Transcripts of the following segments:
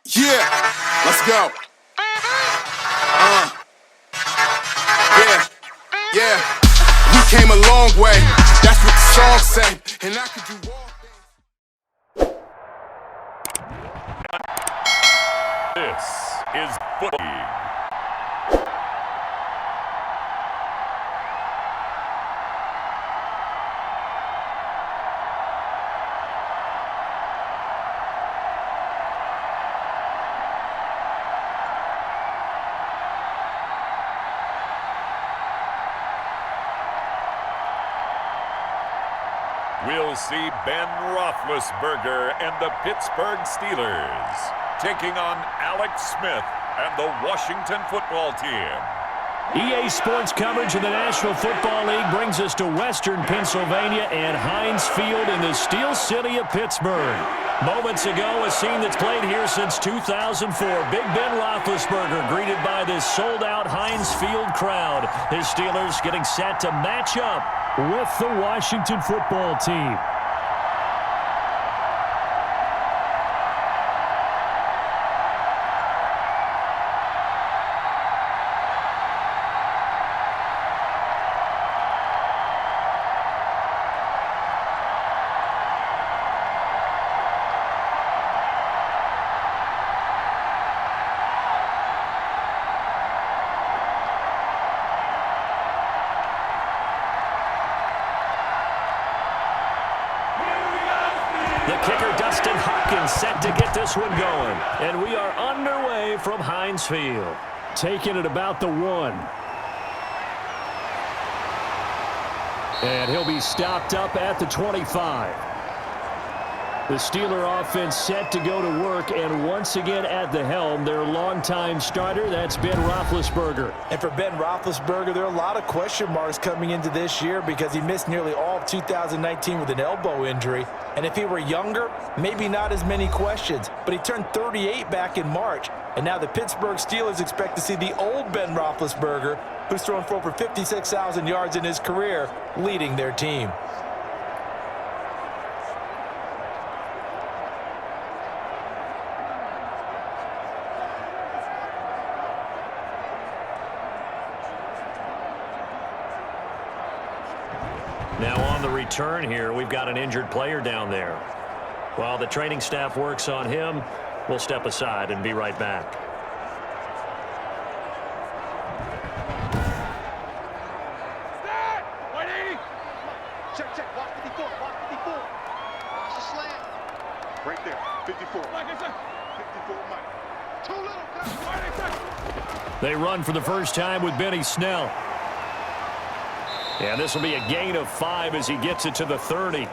Yeah, let's go. Yeah. We came a long way. That's what the song say. And I could do all things. This is Foot League. We'll see Ben Roethlisberger and the Pittsburgh Steelers taking on Alex Smith and the Washington football team. EA Sports coverage of the National Football League brings us to Western Pennsylvania and Heinz Field in the Steel City of Pittsburgh. Moments ago, a scene that's played here since 2004. Big Ben Roethlisberger greeted by this sold-out Heinz Field crowd. His Steelers getting set to match up with the Washington football team. Set to get this one going. And we are underway from Heinz Field. Taking it about the 1. And he'll be stopped up at the 25. The Steeler offense set to go to work, and once again at the helm, their longtime starter, that's Ben Roethlisberger. And for Ben Roethlisberger, there are a lot of question marks coming into this year because he missed nearly all of 2019 with an elbow injury. And if he were younger, maybe not as many questions. But he turned 38 back in March. And now the Pittsburgh Steelers expect to see the old Ben Roethlisberger, who's thrown for over 56,000 yards in his career, leading their team. Now on the return here, we've got an injured player down there. While the training staff works on him, we'll step aside and be right back. Stand! 180! Check. Watch 54. Watch 54. Watch the slant. Right there. 54. Like I said. 54, Mike. Too little. They run for the first time with Benny Snell. And this will be a gain of 5 as he gets it to the 30.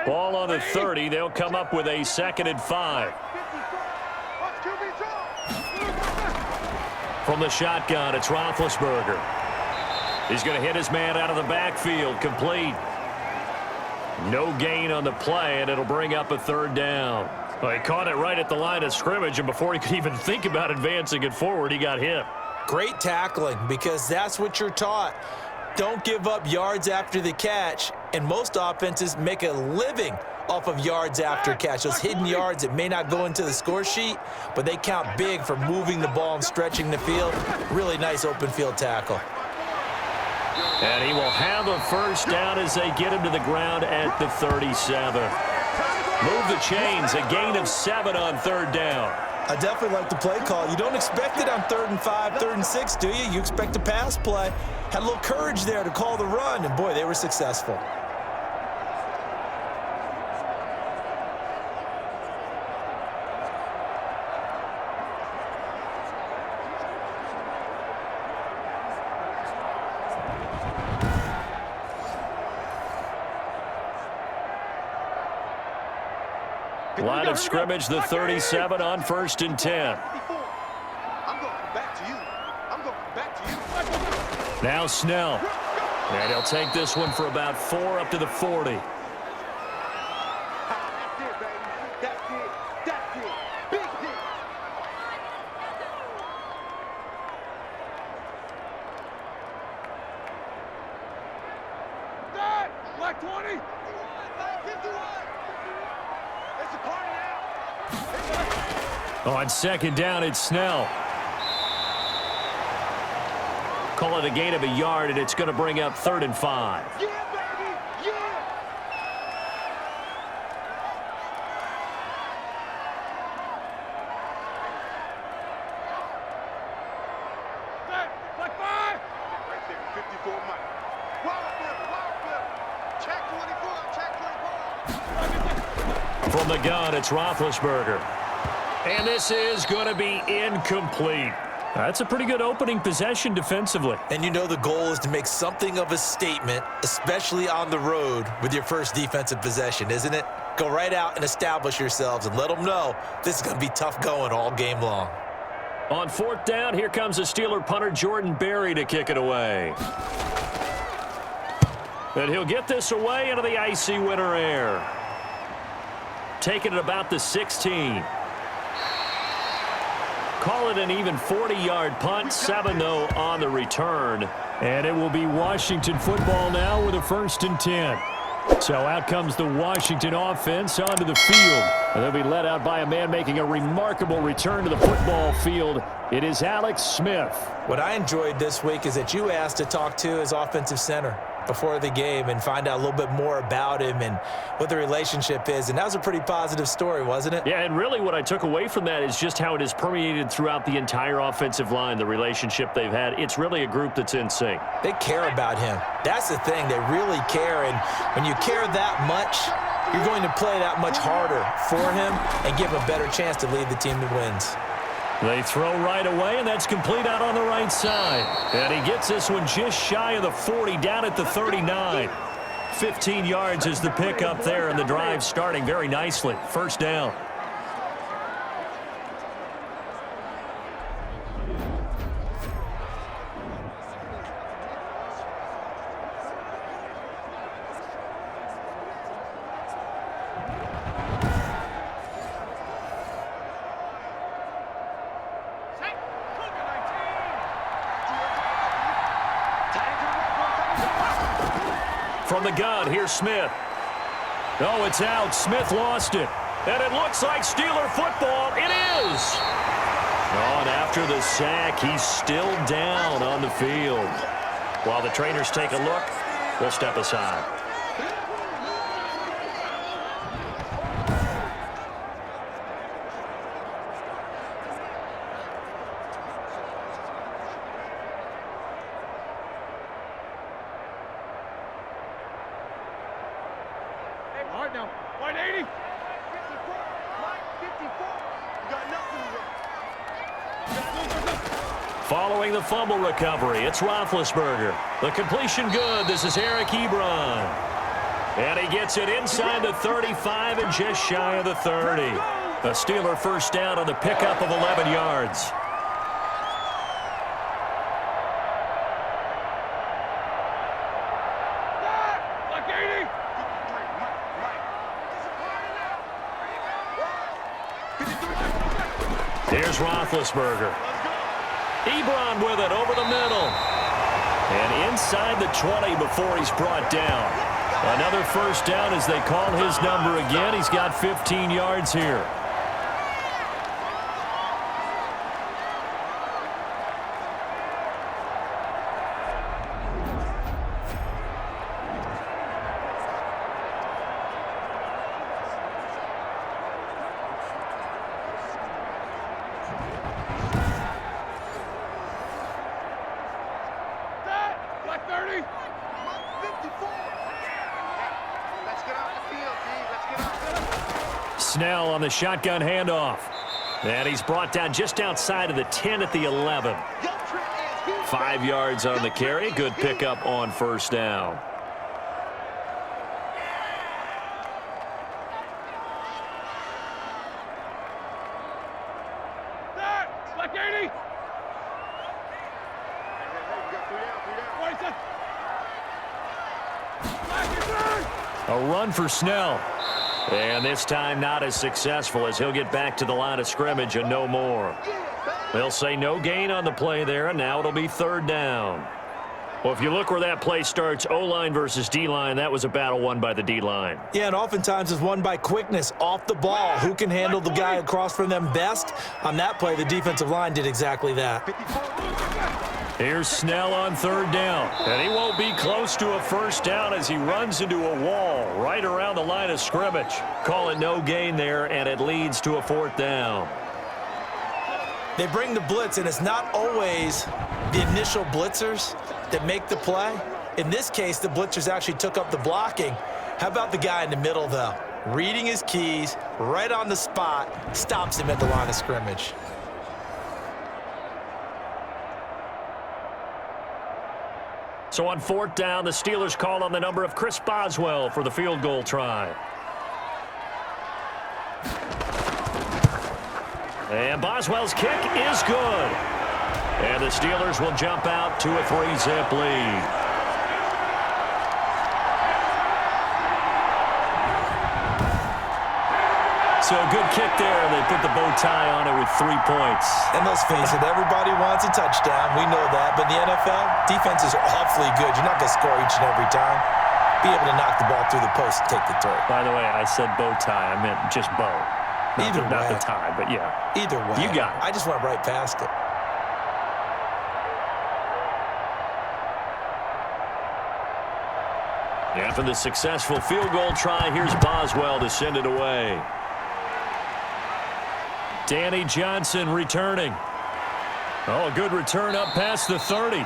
Ball on the 30. They'll come up with a 2nd and 5. From the shotgun, it's Roethlisberger. He's going to hit his man out of the backfield. Complete. No gain on the play, and it'll bring up a 3rd down. Well, he caught it right at the line of scrimmage, and before he could even think about advancing it forward, he got hit. Great tackling, because that's what you're taught. Don't give up yards after the catch, and most offenses make a living off of yards after catch. Those hidden yards that may not go into the score sheet, but they count big for moving the ball and stretching the field. Really nice open field tackle. And he will have a 1st down as they get him to the ground at the 37. Move the chains, a gain of 7 on 3rd down. I definitely like the play call. You don't expect it on 3rd and 5, 3rd and 6, do you? You expect a pass play. Had a little courage there to call the run, and boy, they were successful. Line of scrimmage, the 37 on 1st and 10. I'm going back to you. I'm going back to you. Now Snell. And he'll take this one for about 4 up to the 40. That's it, baby. That's it. That's it. Big hit. Check 20. 51. It's a party now. On second down, it's Snell. Call it a gain of a yard, and it's going to bring up 3rd and 5. Yeah, baby. Yeah. Set. Like 5. Right there. 54 Mike. Wild flip. Check 24. From the gun, it's Roethlisberger. And this is going to be incomplete. That's a pretty good opening possession defensively. And you know the goal is to make something of a statement, especially on the road with your first defensive possession, isn't it? Go right out and establish yourselves and let them know this is going to be tough going all game long. On 4th down, here comes the Steeler punter Jordan Berry to kick it away. And he'll get this away into the icy winter air. Taking it about the 16. Call it an even 40-yard punt, 7 though on the return. And it will be Washington football now with a 1st and 10. So out comes the Washington offense onto the field. And they'll be led out by a man making a remarkable return to the football field. It is Alex Smith. What I enjoyed this week is that you asked to talk to his offensive center before the game and find out a little bit more about him and what the relationship is. And that was a pretty positive story, wasn't it? Yeah, and really what I took away from that is just how it is permeated throughout the entire offensive line, the relationship they've had. It's really a group that's in sync. They care about him. That's the thing. They really care. And when you care that much, you're going to play that much harder for him and give him a better chance to lead the team to wins. They throw right away, and that's complete out on the right side. And he gets this one just shy of the 40, down at the 39. 15 yards is the pickup there, and the drive starting very nicely. 1st down. From the gun, here's Smith. Oh, it's out. Smith lost it. And it looks like Steeler football. It is. Oh, and after the sack, he's still down on the field. While the trainers take a look, we'll step aside. Hard now. 180. 54. Mike, 54. You got nothing. Following the fumble recovery, it's Roethlisberger. The completion good. This is Eric Ebron. And he gets it inside the 35 and just shy of the 30. A Steeler 1st down on the pickup of 11 yards. Here's Roethlisberger. Ebron with it over the middle. And inside the 20 before he's brought down. Another 1st down as they call his number again. He's got 15 yards here. Snell on the shotgun handoff. And he's brought down just outside of the 10 at the 11. 5 yards on the carry. Good pickup on 1st down. A run for Snell. And this time not as successful as he'll get back to the line of scrimmage and no more. They'll say no gain on the play there, and now it'll be 3rd down. Well, if you look where that play starts, O-line versus D-line, that was a battle won by the D-line. Yeah, and oftentimes it's won by quickness off the ball. Who can handle the guy across from them best? On that play, the defensive line did exactly that. Here's Snell on third down, and he won't be close to a first down as he runs into a wall right around the line of scrimmage. Call it no gain there, and it leads to a fourth down. They bring the blitz, and it's not always the initial blitzers that make the play. In this case, the blitzers actually took up the blocking. How about the guy in the middle, though? Reading his keys, right on the spot, stops him at the line of scrimmage. So on fourth down, the Steelers call on the number of Chris Boswell for the field goal try. And Boswell's kick is good. And the Steelers will jump out to a 3-zip lead. So a good kick there. They put the bow tie on it with 3 points. And let's face it, everybody wants a touchdown. We know that. But in the NFL, defenses are awfully good. You're not going to score each and every time. Be able to knock the ball through the post and take the turn. By the way, I said bow tie. I meant just bow. Not the tie, but yeah. Either way. You got it. I just went right past it. After the successful field goal try, here's Boswell to send it away. Danny Johnson returning. Oh, a good return up past the 30.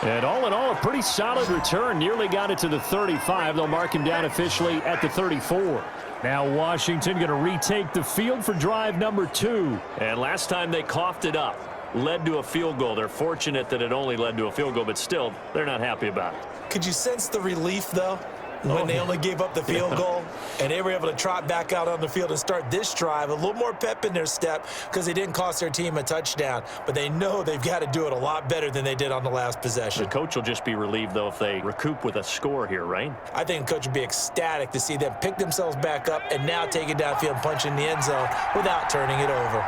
And all in all, a pretty solid return. Nearly got it to the 35. They'll mark him down officially at the 34. Now Washington going to retake the field for drive number 2. And last time they coughed it up, led to a field goal. They're fortunate that it only led to a field goal, but still, they're not happy about it. Could you sense the relief, though, when they only gave up the field goal and they were able to trot back out on the field and start this drive? A little more pep in their step because they didn't cost their team a touchdown, but they know they've got to do it a lot better than they did on the last possession. The coach will just be relieved, though, if they recoup with a score here, right? I think the coach would be ecstatic to see them pick themselves back up and now take it downfield and punch in the end zone without turning it over.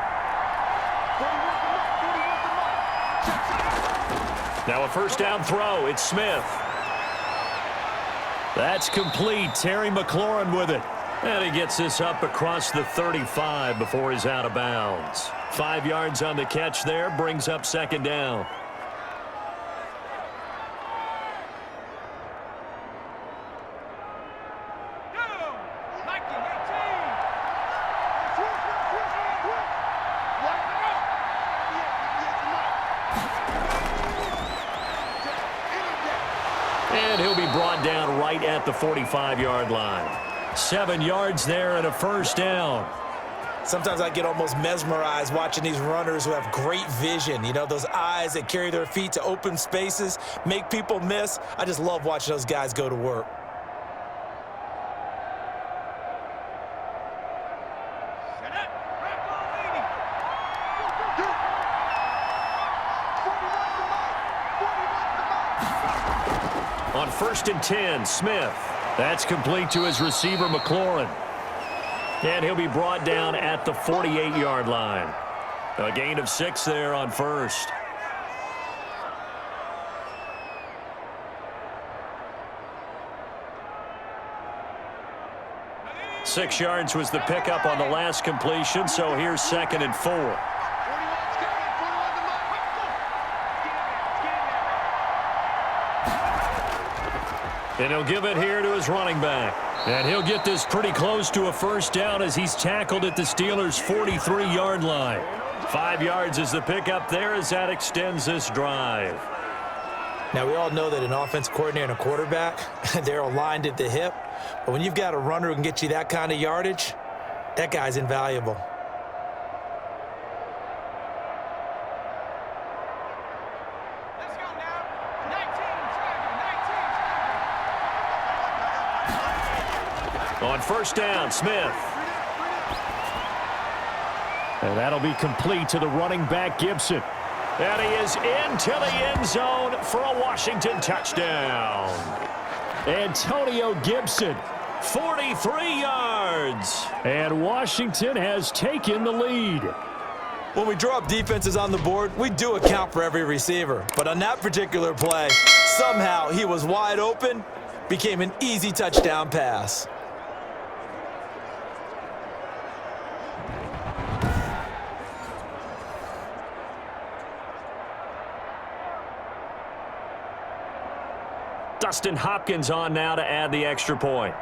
Now a first down throw. It's Smith. That's complete. Terry McLaurin with it. And he gets this up across the 35 before he's out of bounds. 5 yards on the catch there. Brings up second down. And he'll be brought down right at the 45-yard line. 7 yards there and a first down. Sometimes I get almost mesmerized watching these runners who have great vision. You know, those eyes that carry their feet to open spaces, make people miss. I just love watching those guys go to work. On 1st and 10, Smith. That's complete to his receiver, McLaurin. And he'll be brought down at the 48-yard line. A gain of 6 there on first. Six yards was the pickup on the last completion, so here's 2nd and 4. And he'll give it here to his running back. And he'll get this pretty close to a first down as he's tackled at the Steelers' 43-yard line. 5 yards is the pickup there as that extends this drive. Now, we all know that an offense coordinator and a quarterback, they're aligned at the hip. But when you've got a runner who can get you that kind of yardage, that guy's invaluable. On first down, Smith. And that'll be complete to the running back, Gibson. And he is into the end zone for a Washington touchdown. Antonio Gibson, 43 yards. And Washington has taken the lead. When we draw up defenses on the board, we do account for every receiver. But on that particular play, somehow he was wide open, became an easy touchdown pass. Dustin Hopkins on now to add the extra point.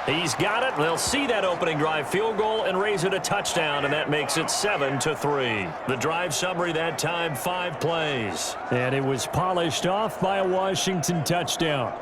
He's got it. They'll see that opening drive field goal and raise it a touchdown, and that makes it 7-3. The drive summary that time, 5 plays. And it was polished off by a Washington touchdown.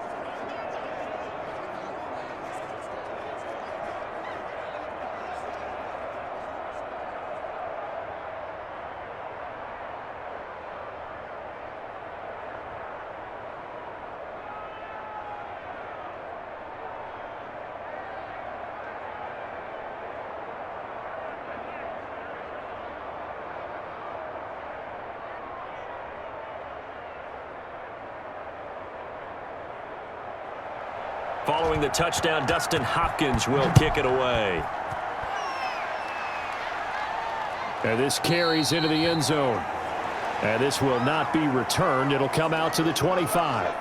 Following the touchdown, Dustin Hopkins will kick it away. And this carries into the end zone. And this will not be returned. It'll come out to the 25.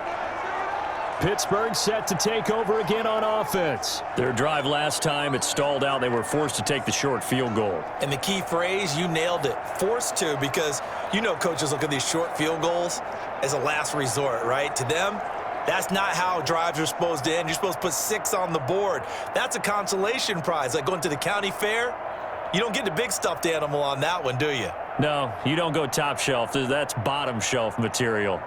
Pittsburgh set to take over again on offense. Their drive last time, it stalled out. They were forced to take the short field goal. And the key phrase, you nailed it, forced to, because you know coaches look at these short field goals as a last resort, right? To them, that's not how drives are supposed to end. You're supposed to put 6 on the board. That's a consolation prize, like going to the county fair. You don't get the big stuffed animal on that one, do you? No, you don't go top shelf. That's bottom shelf material.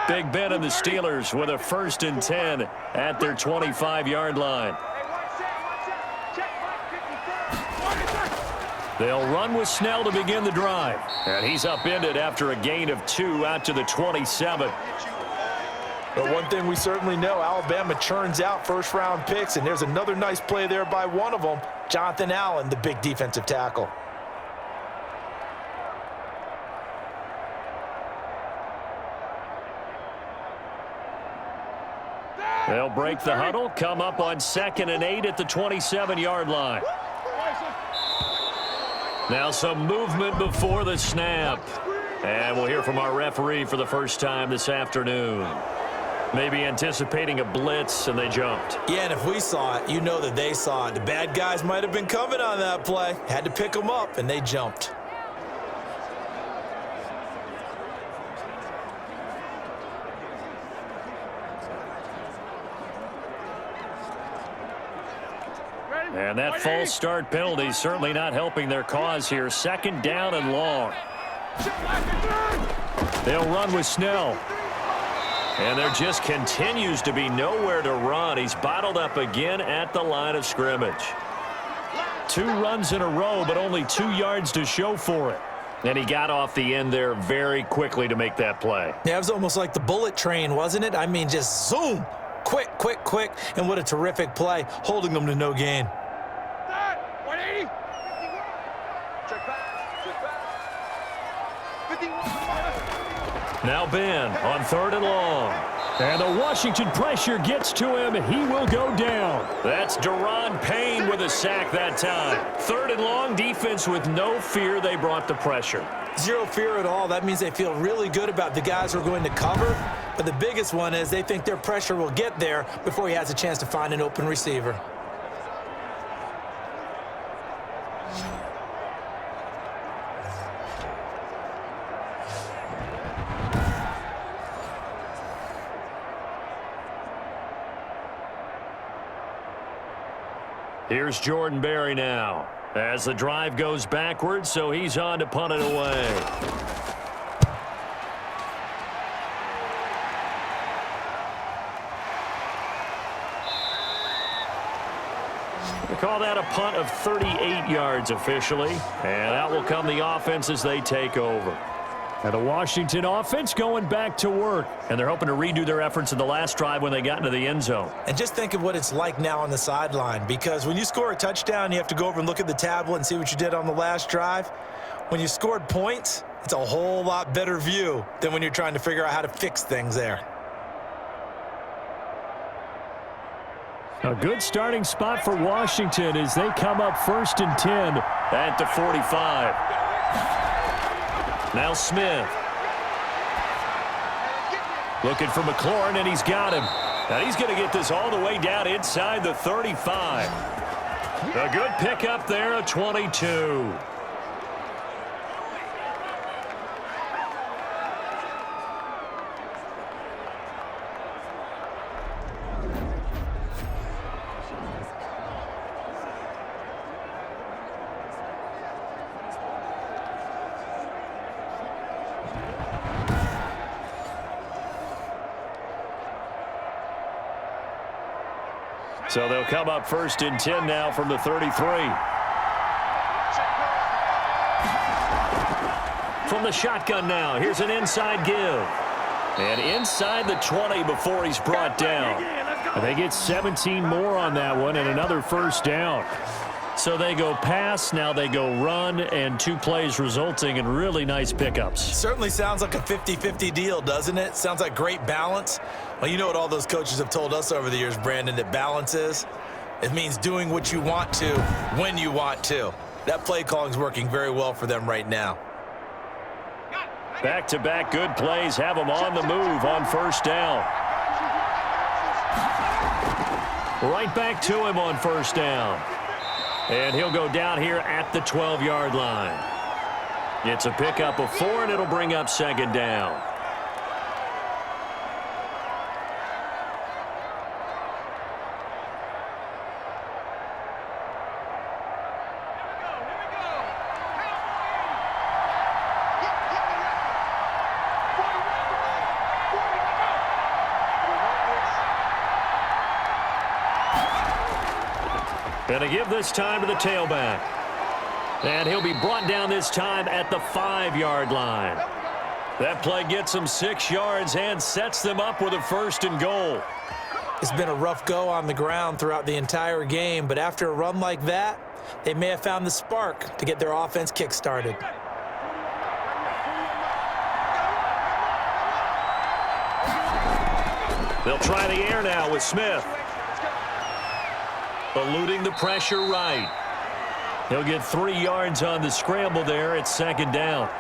Big Ben and the Steelers with a 1st and 10 at their 25-yard line. They'll run with Snell to begin the drive. And he's upended after a gain of 2 out to the 27. But one thing we certainly know, Alabama churns out first-round picks, and there's another nice play there by one of them, Jonathan Allen, the big defensive tackle. They'll break the huddle, come up on 2nd and 8 at the 27-yard line. Now some movement before the snap. And we'll hear from our referee for the first time this afternoon. Maybe anticipating a blitz, and they jumped. Yeah, and if we saw it, you know that they saw it. The bad guys might have been coming on that play. Had to pick them up, and they jumped. And that false start penalty certainly not helping their cause here. 2nd down and long. They'll run with Snell. And there just continues to be nowhere to run. He's bottled up again at the line of scrimmage. 2 runs in a row, but only 2 yards to show for it. And he got off the end there very quickly to make that play. Yeah, it was almost like the bullet train, wasn't it? I mean, just zoom. Quick, quick, quick. And what a terrific play, holding them to no gain. 180. Check back. 51. Now Ben on 3rd and long. And the Washington pressure gets to him. He will go down. That's Deron Payne with a sack that time. 3rd and long, defense with no fear. They brought the pressure. Zero fear at all. That means they feel really good about the guys who are going to cover. But the biggest one is they think their pressure will get there before he has a chance to find an open receiver. Here's Jordan Berry now. As the drive goes backwards, so he's on to punt it away. We call that a punt of 38 yards officially. And out will come the offense as they take over. And the Washington offense going back to work. And they're hoping to redo their efforts in the last drive when they got into the end zone. And just think of what it's like now on the sideline, because when you score a touchdown, you have to go over and look at the tablet and see what you did on the last drive. When you scored points, it's a whole lot better view than when you're trying to figure out how to fix things there. A good starting spot for Washington as they come up 1st and 10 at the 45. Now Smith. Looking for McLaurin, and he's got him. Now he's going to get this all the way down inside the 35. A good pickup there, a 22. So they'll come up 1st and 10 now from the 33. From the shotgun now, here's an inside give. And inside the 20 before he's brought down. And they get 17 more on that one and another 1st down. So they go pass, now they go run, and 2 plays resulting in really nice pickups. Certainly sounds like a 50-50 deal, doesn't it? Sounds like great balance. Well, you know what all those coaches have told us over the years, Brandon, that balance is? It means doing what you want to when you want to. That play calling is working very well for them right now. Back-to-back good plays have them on the move on 1st down. Right back to him on 1st down. And he'll go down here at the 12-yard line. It's a pickup of 4, and it'll bring up 2nd down. Going to give this time to the tailback. And he'll be brought down this time at the 5-yard line. That play gets him 6 yards and sets them up with a 1st and goal. It's been a rough go on the ground throughout the entire game, but after a run like that, they may have found the spark to get their offense kick-started. They'll try the air now with Smith. Eluding the pressure right. He'll get 3 yards on the scramble there at 2nd down.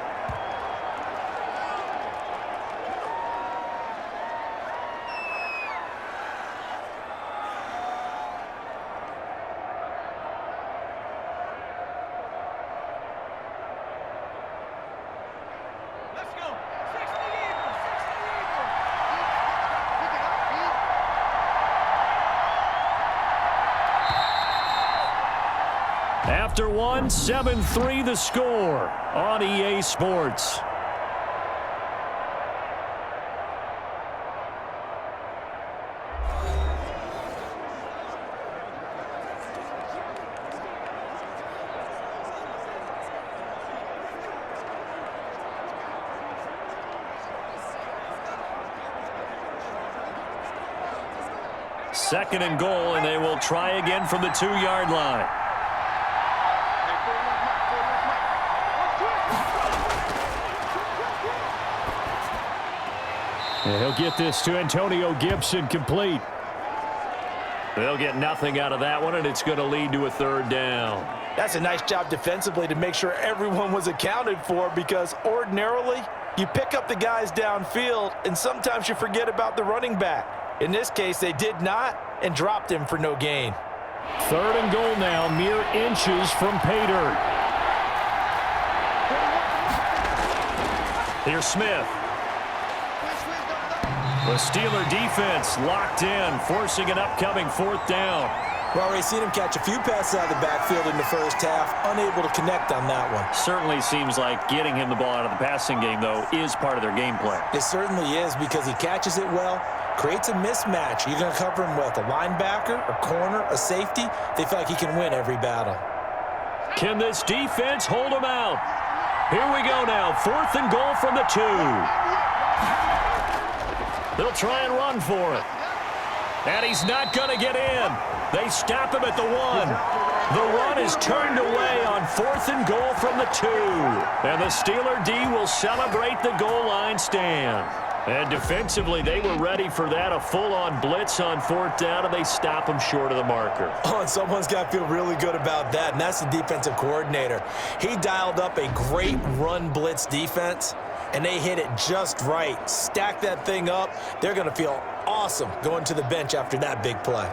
After one, 7-3 the score on EA Sports. Second and goal, and they will try again from the 2-yard line. And he'll get this to Antonio Gibson complete. They'll get nothing out of that one, and it's going to lead to a 3rd down. That's a nice job defensively to make sure everyone was accounted for, because ordinarily you pick up the guys downfield and sometimes you forget about the running back. In this case, they did not and dropped him for no gain. 3rd and goal now, mere inches from pay dirt. Here's Smith. The Steeler defense locked in, forcing an upcoming 4th down. Well, we've seen him catch a few passes out of the backfield in the first half, unable to connect on that one. Certainly seems like getting him the ball out of the passing game, though, is part of their game plan. It certainly is, because he catches it well, creates a mismatch. You're going to cover him with a linebacker, a corner, a safety. They feel like he can win every battle. Can this defense hold him out? Here we go now, 4th and goal from the 2. They'll try and run for it. And he's not going to get in. They stop him at the 1. The run is turned away on 4th and goal from the 2. And the Steeler D will celebrate the goal line stand. And defensively, they were ready for that, a full-on blitz on 4th down, and they stop them short of the marker. Oh, and someone's got to feel really good about that, and that's the defensive coordinator. He dialed up a great run blitz defense, and they hit it just right. Stack that thing up. They're going to feel awesome going to the bench after that big play.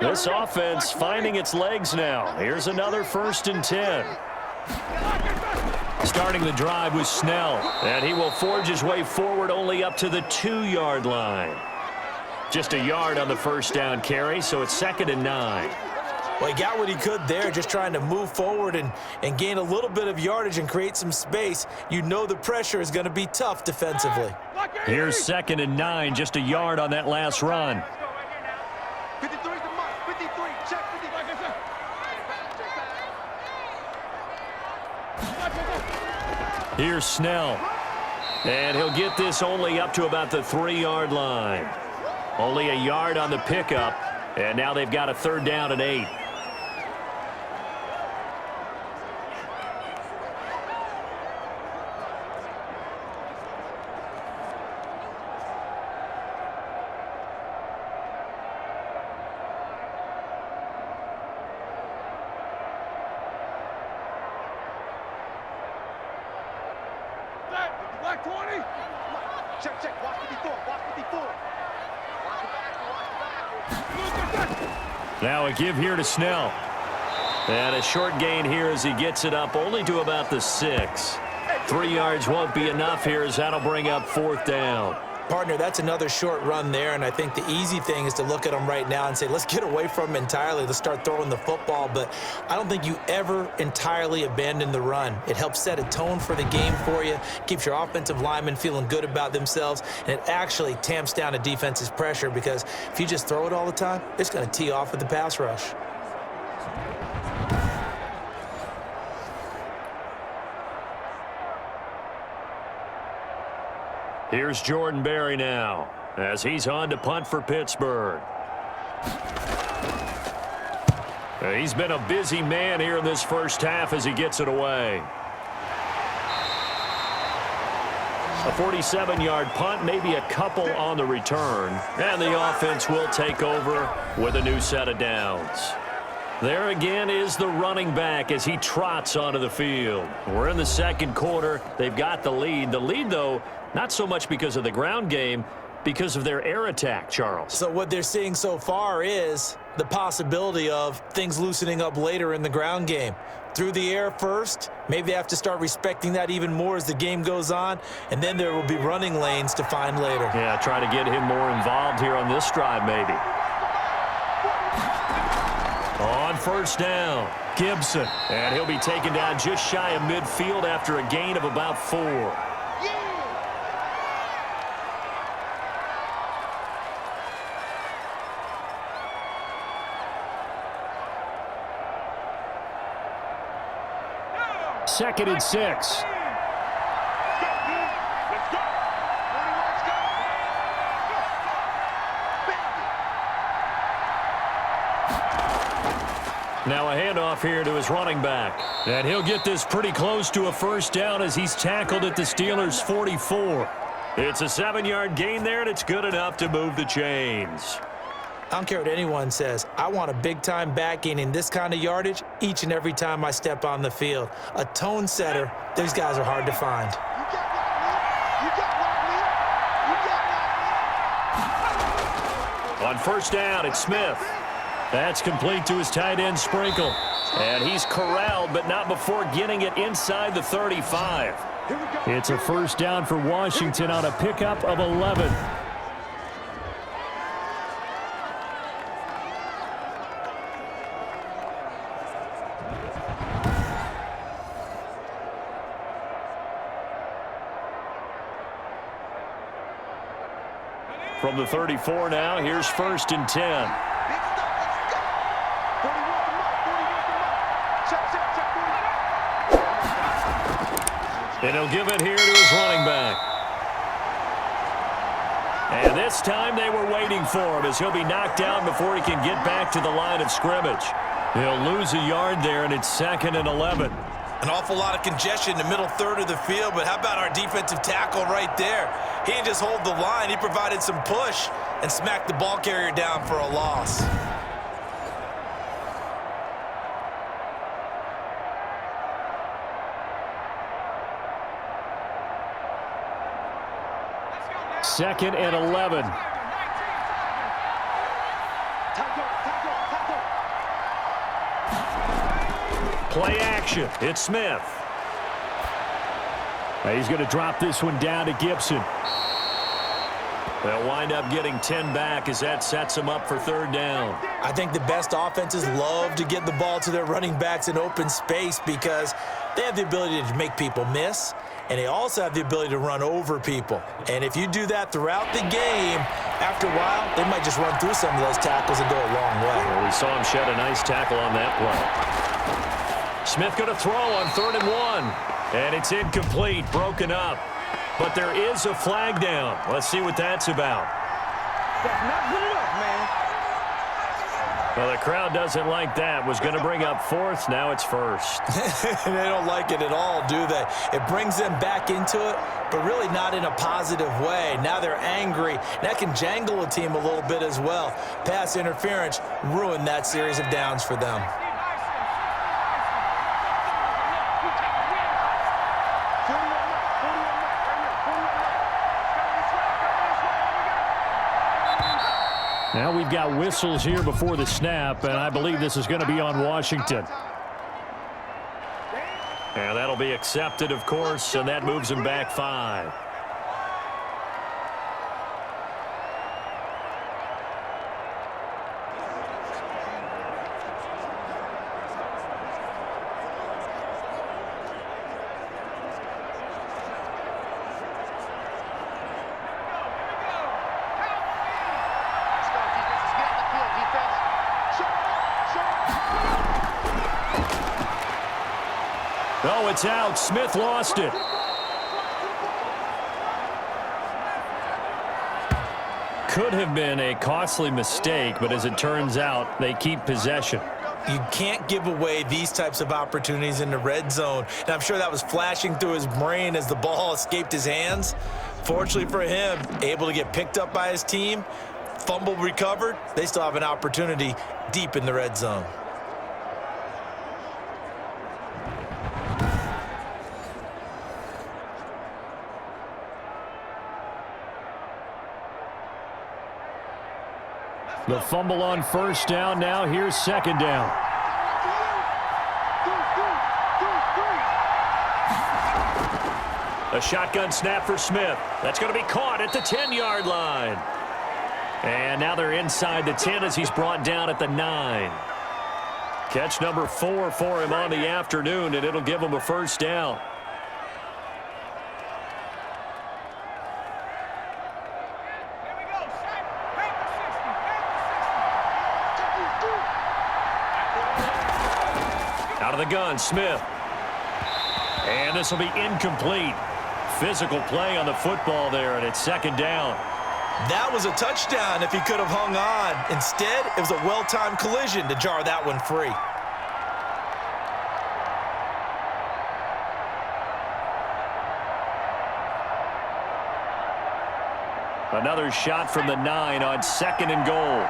This offense finding its legs now. Here's another 1st and 10. Starting the drive with Snell, and he will forge his way forward only up to the 2-yard line. Just a yard on the 1st down carry, so it's 2nd and 9. Well, he got what he could there, just trying to move forward and gain a little bit of yardage and create some space. You know the pressure is going to be tough defensively. Here's 2nd and 9, just a yard on that last run. 53 to Mike. 53. Check 50. Here's Snell. And he'll get this only up to about the 3-yard line. Only a yard on the pickup. And now they've got a 3rd down and 8. Black 20. Check. Watch 54. Watch 54. Watch the back. Now a give here to Snell. And a short gain here as he gets it up only to about the 6. 3 yards won't be enough here as that'll bring up 4th down. Partner, that's another short run there, and I think the easy thing is to look at him right now and say, let's get away from him entirely. Let's start throwing the football, but I don't think you ever entirely abandon the run. It helps set a tone for the game for you, keeps your offensive linemen feeling good about themselves, and it actually tamps down a defense's pressure because if you just throw it all the time, it's going to tee off with the pass rush. Here's Jordan Berry now as he's on to punt for Pittsburgh. He's been a busy man here in this 1st half as he gets it away. A 47-yard punt, maybe a couple on the return. And the offense will take over with a new set of downs. There again is the running back as he trots onto the field. We're in the 2nd quarter. They've got the lead. The lead, though, not so much because of the ground game, because of their air attack, Charles. So what they're seeing so far is the possibility of things loosening up later in the ground game. Through the air first, maybe they have to start respecting that even more as the game goes on, and then there will be running lanes to find later. Yeah, try to get him more involved here on this drive, maybe. On 1st down, Gibson. And he'll be taken down just shy of midfield after a gain of about 4. Second and 6. Now a handoff here to his running back. And he'll get this pretty close to a 1st down as he's tackled at the Steelers' 44. It's a 7-yard gain there, and it's good enough to move the chains. I don't care what anyone says. I want a big-time back gaining this kind of yardage each and every time I step on the field. A tone setter, these guys are hard to find. On 1st down, it's Smith. That's complete to his tight end, Sprinkle. And he's corralled, but not before getting it inside the 35. It's a 1st down for Washington on a pickup of 11. From the 34 now, here's 1st and 10. And he'll give it here to his running back. And this time they were waiting for him as he'll be knocked down before he can get back to the line of scrimmage. He'll lose a yard there, and it's 2nd and 11. An awful lot of congestion in the middle third of the field, but how about our defensive tackle right there? He didn't just hold the line. He provided some push and smacked the ball carrier down for a loss. Second and 11. Play action. It's Smith. He's going to drop this one down to Gibson. They'll wind up getting 10 back as that sets them up for 3rd down. I think the best offenses love to get the ball to their running backs in open space because they have the ability to make people miss, and they also have the ability to run over people. And if you do that throughout the game, after a while, they might just run through some of those tackles and go a long way. Well, we saw him shed a nice tackle on that play. Smith going to throw on 3rd and 1. And it's incomplete, broken up. But there is a flag down. Let's see what that's about. That's not good enough, man. Well, the crowd doesn't like that. Was going to bring up 4th. Now it's 1st. They don't like it at all, do they? It brings them back into it, but really not in a positive way. Now they're angry. That can jangle a team a little bit as well. Pass interference ruined that series of downs for them. Now we've got whistles here before the snap, and I believe this is going to be on Washington. And that'll be accepted, of course, and that moves him back 5. Oh, it's out. Smith lost it. Could have been a costly mistake, but as it turns out, they keep possession. You can't give away these types of opportunities in the red zone. And I'm sure that was flashing through his brain as the ball escaped his hands. Fortunately for him, able to get picked up by his team, fumble recovered. They still have an opportunity deep in the red zone. The fumble on 1st down. Now here's 2nd down. A shotgun snap for Smith. That's going to be caught at the 10-yard line. And now they're inside the 10 as he's brought down at the 9. Catch number 4 for him on the afternoon, and it'll give him a 1st down. Out of the gun, Smith. And this will be incomplete. Physical play on the football there, and it's 2nd down. That was a touchdown if he could have hung on. Instead, it was a well-timed collision to jar that one free. Another shot from the 9 on 2nd and goal.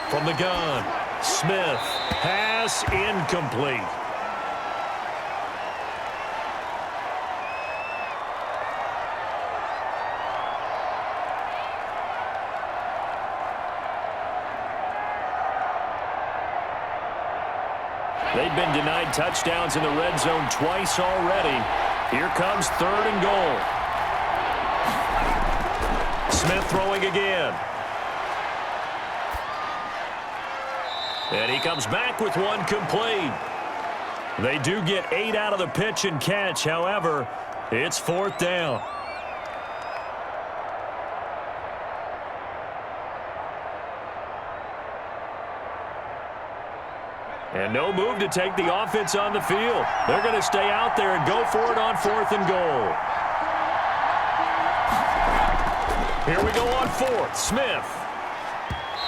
From the gun, Smith. Pass incomplete. They've been denied touchdowns in the red zone twice already. Here comes 3rd and goal. Smith throwing again. And he comes back with one complete. They do get 8 out of the pitch and catch. However, it's 4th down. And no move to take the offense on the field. They're going to stay out there and go for it on 4th and goal. Here we go on 4th. Smith.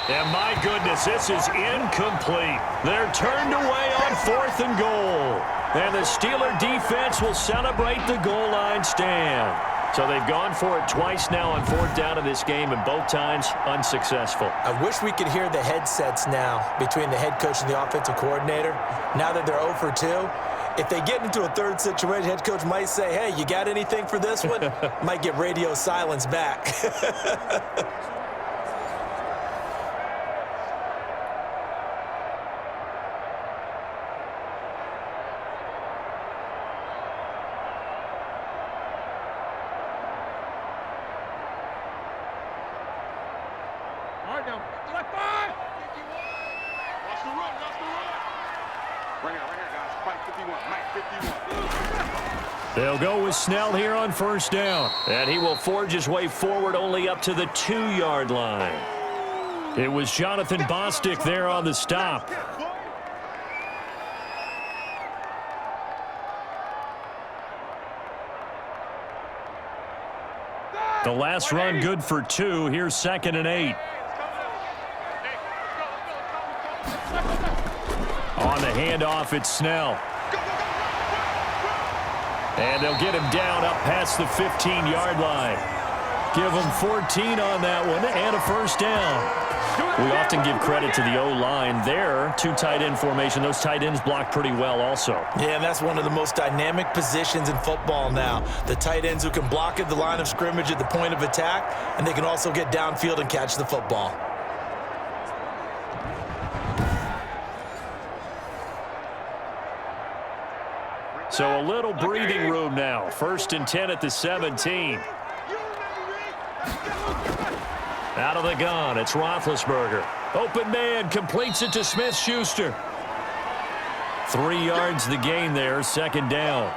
And my goodness, this is incomplete. They're turned away on 4th and goal. And the Steeler defense will celebrate the goal line stand. So they've gone for it twice now on 4th down in this game, and both times unsuccessful. I wish we could hear the headsets now between the head coach and the offensive coordinator. Now that they're 0 for 2, if they get into a third situation, head coach might say, hey, you got anything for this one? Might get radio silence back. They'll go with Snell here on 1st down. And he will forge his way forward only up to the 2-yard line. It was Jonathan Bostic there on the stop. The last run good for 2. Here's 2nd and 8. On the handoff, it's Snell. And they'll get him down up past the 15-yard line. Give him 14 on that one and a 1st down. We often give credit to the O-line there. 2 tight end formation. Those tight ends block pretty well also. Yeah, and that's one of the most dynamic positions in football now. The tight ends who can block at the line of scrimmage at the point of attack, and they can also get downfield and catch the football. So a little breathing room now. 1st and 10 at the 17. Out of the gun, it's Roethlisberger. Open man, completes it to Smith-Schuster. 3 yards the gain there, 2nd down.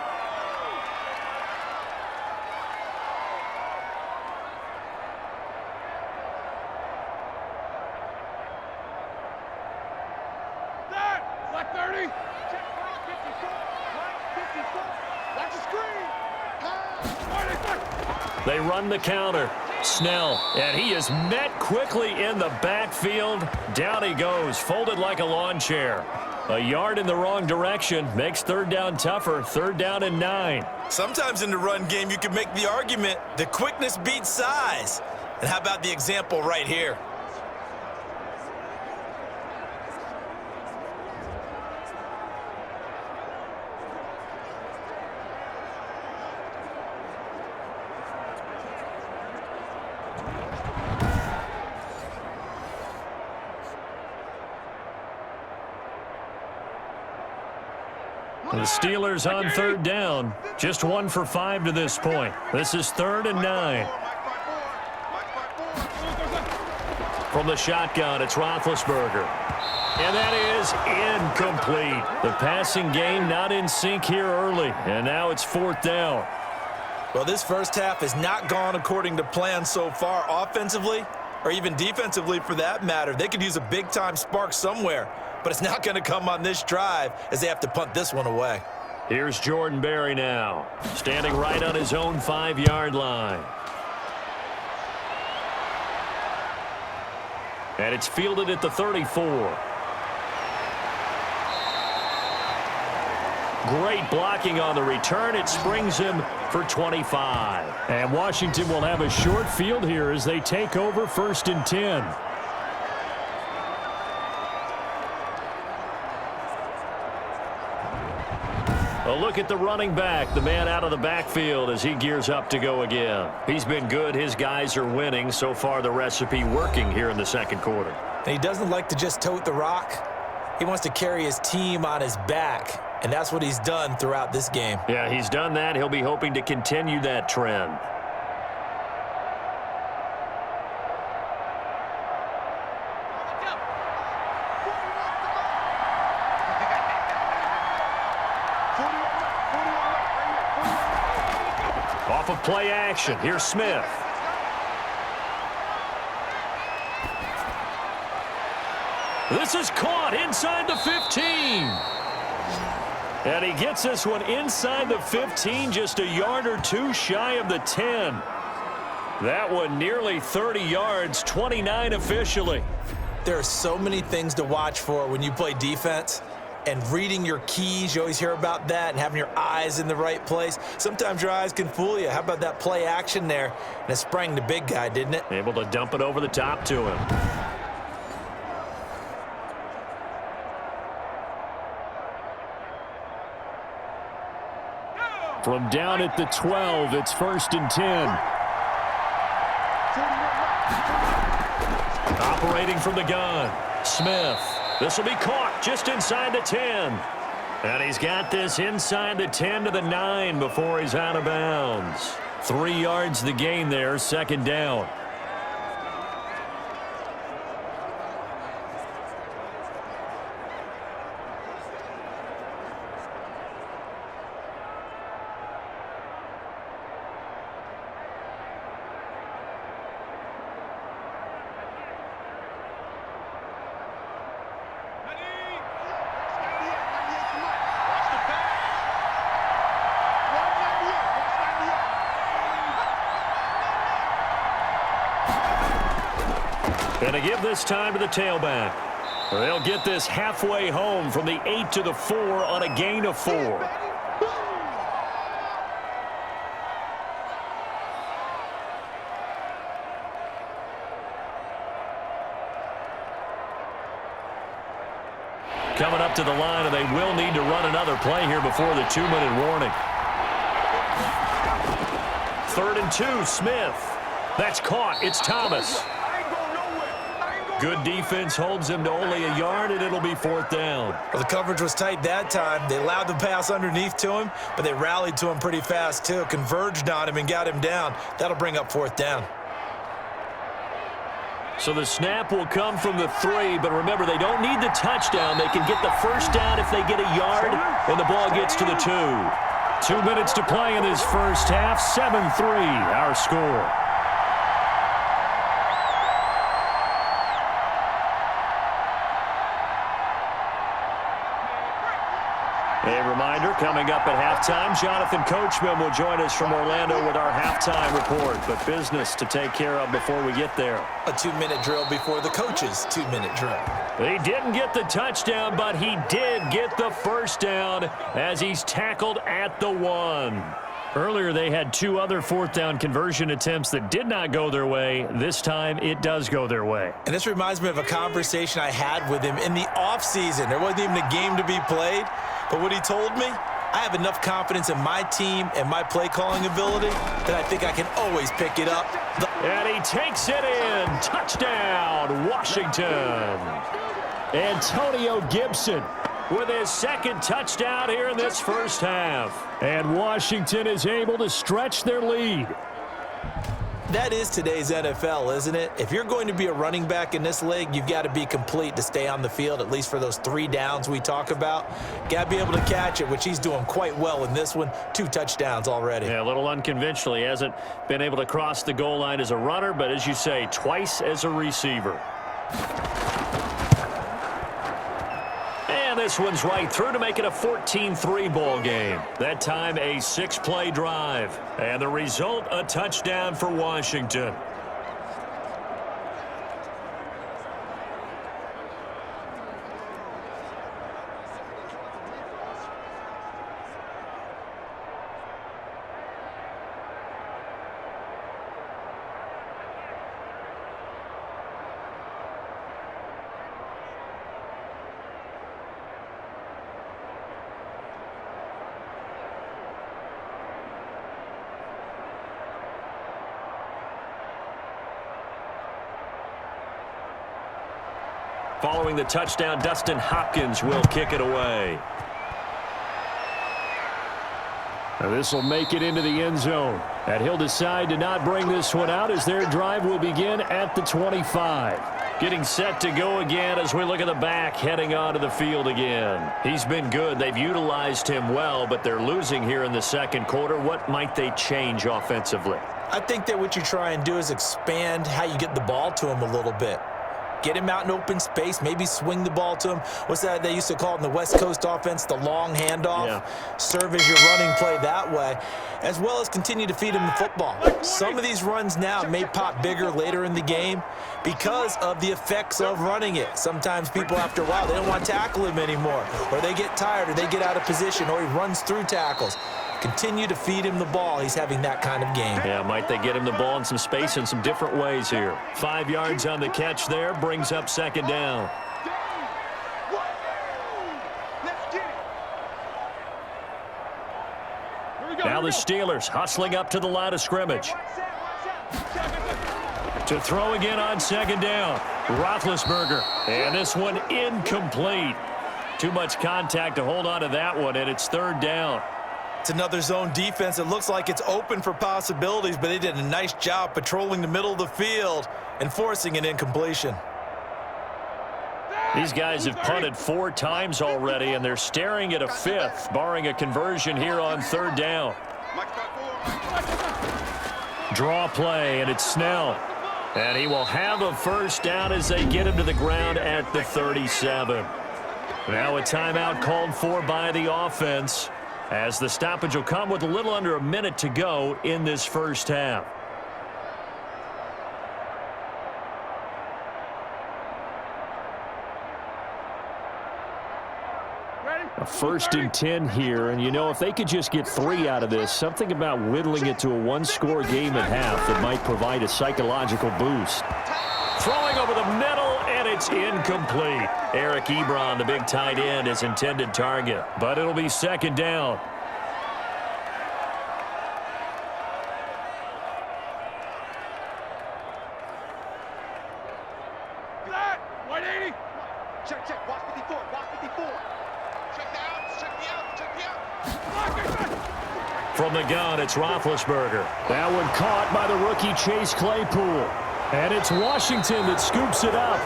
They run the counter. Snell, and he is met quickly in the backfield. Down he goes, folded like a lawn chair. A yard in the wrong direction makes 3rd down tougher. 3rd down and 9. Sometimes in the run game, you can make the argument that quickness beats size. And how about the example right here? The Steelers on 3rd down. Just 1 for 5 to this point. This is 3rd and 9. From the shotgun, it's Roethlisberger. And that is incomplete. The passing game not in sync here early. And now it's 4th down. Well, this first half has not gone according to plan so far offensively, or even defensively for that matter. They could use a big-time spark somewhere, but it's not going to come on this drive as they have to punt this one away. Here's Jordan Berry now, standing right on his own 5-yard line. And it's fielded at the 34. Great blocking on the return. It springs him for 25. And Washington will have a short field here as they take over 1st and 10. A look at the running back, the man out of the backfield as he gears up to go again. He's been good. His guys are winning. So far, the recipe working here in the 2nd quarter. And he doesn't like to just tote the rock. He wants to carry his team on his back, and that's what he's done throughout this game. Yeah, he's done that. He'll be hoping to continue that trend. Off of play action, here's Smith. This is caught inside the 15. And he gets this one inside the 15, just a yard or two shy of the 10. That one nearly 30 yards, 29 officially. There are so many things to watch for when you play defense. And reading your keys, you always hear about that, and having your eyes in the right place. Sometimes your eyes can fool you. How about that play action there? And it sprang the big guy, didn't it? Able to dump it over the top to him. From down at the 12, it's 1st and 10. Operating from the gun, Smith. This will be caught just inside the 10. And he's got this inside the 10 to the 9 before he's out of bounds. 3 yards the gain there, 2nd down. And to give this time to the tailback. They'll get this halfway home from the 8 to the 4 on a gain of 4. Coming up to the line, and they will need to run another play here before the 2-minute warning. 3rd and 2, Smith. That's caught. It's Thomas. Good defense holds him to only a yard, and it'll be 4th down. Well, the coverage was tight that time. They allowed the pass underneath to him, but they rallied to him pretty fast, too. Converged on him and got him down. That'll bring up 4th down. So the snap will come from the 3, but remember, they don't need the touchdown. They can get the 1st down if they get a yard, and the ball gets to the 2. 2 minutes to play in this first half. 7-3, our score. A reminder, coming up at halftime, Jonathan Coachman will join us from Orlando with our halftime report. But business to take care of before we get there. A 2-minute drill before the coach's 2-minute drill. He didn't get the touchdown, but he did get the 1st down as he's tackled at the 1. Earlier, they had 2 other 4th down conversion attempts that did not go their way. This time, it does go their way. And this reminds me of a conversation I had with him in the offseason. There wasn't even a game to be played. But what he told me, I have enough confidence in my team and my play-calling ability that I think I can always pick it up. And he takes it in. Touchdown, Washington. Antonio Gibson with his 2nd touchdown here in this first half. And Washington is able to stretch their lead. That is today's NFL, isn't it? If you're going to be a running back in this league, you've got to be complete to stay on the field, at least for those 3 downs we talk about. Got to be able to catch it, which he's doing quite well in this one. 2 touchdowns already. Yeah, a little unconventional. He hasn't been able to cross the goal line as a runner, but as you say, twice as a receiver. And this one's right through to make it a 14-3 ball game. That time a 6-play drive. And the result, a touchdown for Washington. Following the touchdown, Dustin Hopkins will kick it away. Now this will make it into the end zone. And he'll decide to not bring this one out as their drive will begin at the 25. Getting set to go again as we look at the back heading onto the field again. He's been good. They've utilized him well, but they're losing here in the 2nd quarter. What might they change offensively? I think that what you try and do is expand how you get the ball to him a little bit. Get him out in open space, maybe swing the ball to him. What's that they used to call it in the West Coast offense, the long handoff? Yeah. Serve as your running play that way, as well as continue to feed him the football. Some of these runs now may pop bigger later in the game because of the effects of running it. Sometimes people, after a while, they don't want to tackle him anymore, or they get tired, or they get out of position, or he runs through tackles. Continue to feed him the ball. He's having that kind of game. Yeah, might they get him the ball in some space in some different ways here. 5 yards on the catch there, brings up second down. Now the Steelers hustling up to the line of scrimmage. To throw again on second down. Roethlisberger. And this one incomplete. Too much contact to hold on to that one, and it's third down. It's another zone defense. It looks like it's open for possibilities, but they did a nice job patrolling the middle of the field and forcing an incompletion. These guys have punted 4 times already, and they're staring at a 5th, barring a conversion here on third down. Draw play, and it's Snell. And he will have a first down as they get him to the ground at the 37. Now a timeout called for by the offense, as the stoppage will come with a little under a minute to go in this first half. A 1st and 10 here, and you know, if they could just get 3 out of this, something about whittling it to a one-score game at half that might provide a psychological boost. Throwing over the middle, and it's incomplete. Eric Ebron, the big tight end, is intended target, but it'll be second down. Check, watch 54, watch 54. Check the outs, check the outs. From the gun, it's Roethlisberger. That one caught by the rookie Chase Claypool. And it's Washington that scoops it up.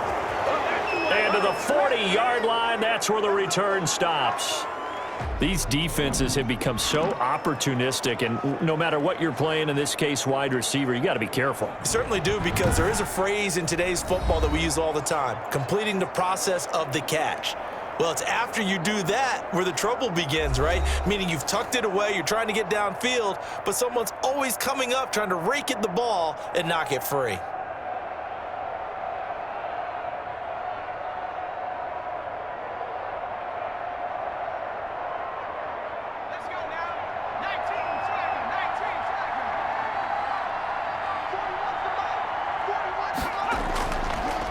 And to the 40-yard line, that's where the return stops. These defenses have become so opportunistic, and no matter what you're playing, in this case wide receiver, you got to be careful. You certainly do, because there is a phrase in today's football that we use all the time: completing the process of the catch. Well, it's after you do that where the trouble begins, right? Meaning you've tucked it away, you're trying to get downfield, but someone's always coming up trying to rake at the ball and knock it free.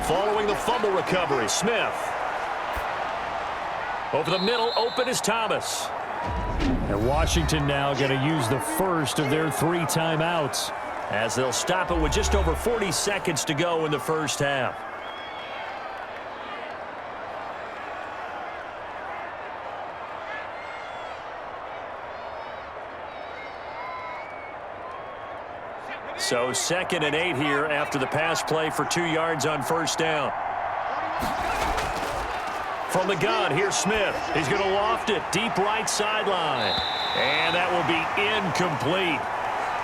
Following the fumble recovery, Smith. Over the middle, open is Thomas. And Washington now going to use the first of their 3 timeouts, as they'll stop it with just over 40 seconds to go in the first half. So 2nd and 8 here after the pass play for 2 yards on first down. From the gun, here's Smith. He's going to loft it deep right sideline. And that will be incomplete.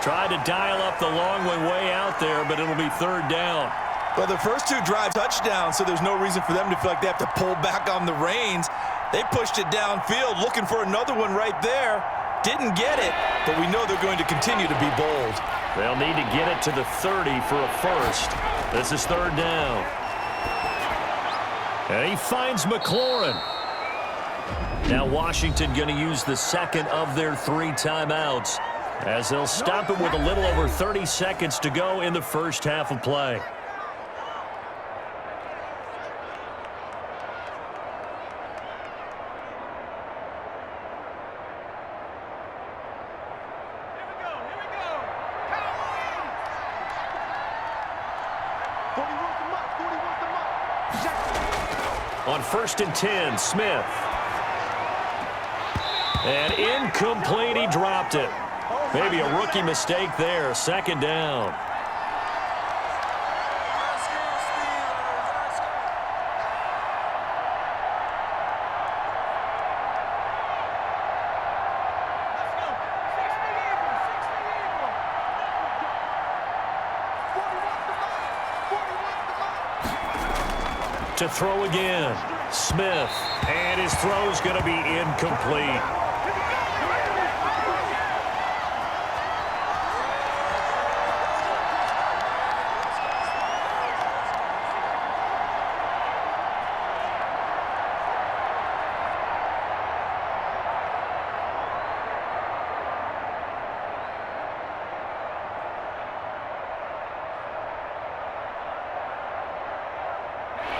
Tried to dial up the long way out there, but it'll be third down. Well, the first 2 drives touchdowns, so there's no reason for them to feel like they have to pull back on the reins. They pushed it downfield, looking for another one right there. Didn't get it, but we know they're going to continue to be bold. They'll need to get it to the 30 for a first. This is third down. And he finds McLaurin. Now Washington going to use the second of their 3 timeouts, as they'll stop it with a little over 30 seconds to go in the first half of play. On 1st and 10, Smith. And incomplete, he dropped it. Maybe a rookie mistake there, second down. To throw again. Smith. And his throw's going to be incomplete.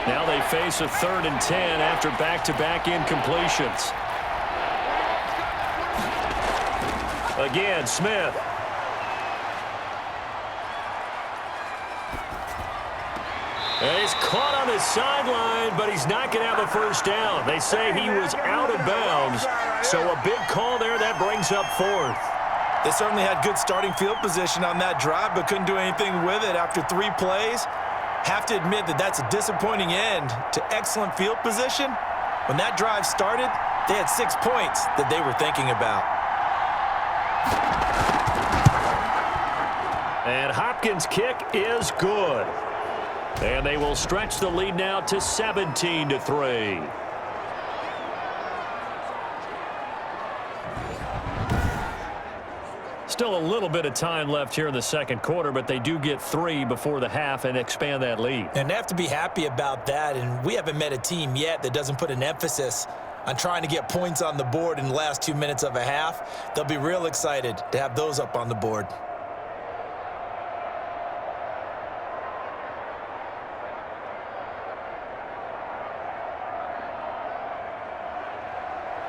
Now they face a 3rd and 10 after back-to-back incompletions. Again, Smith. And he's caught on the sideline, but he's not going to have a first down. They say he was out of bounds, so a big call there. That brings up 4th. They certainly had good starting field position on that drive, but couldn't do anything with it after 3 plays. Have to admit that that's a disappointing end to excellent field position. When that drive started, they had 6 points that they were thinking about. And Hopkins' kick is good. And they will stretch the lead now to 17-3. Still a little bit of time left here in the second quarter, but they do get 3 before the half and expand that lead. And they have to be happy about that, and we haven't met a team yet that doesn't put an emphasis on trying to get points on the board in the last 2 minutes of a half. They'll be real excited to have those up on the board.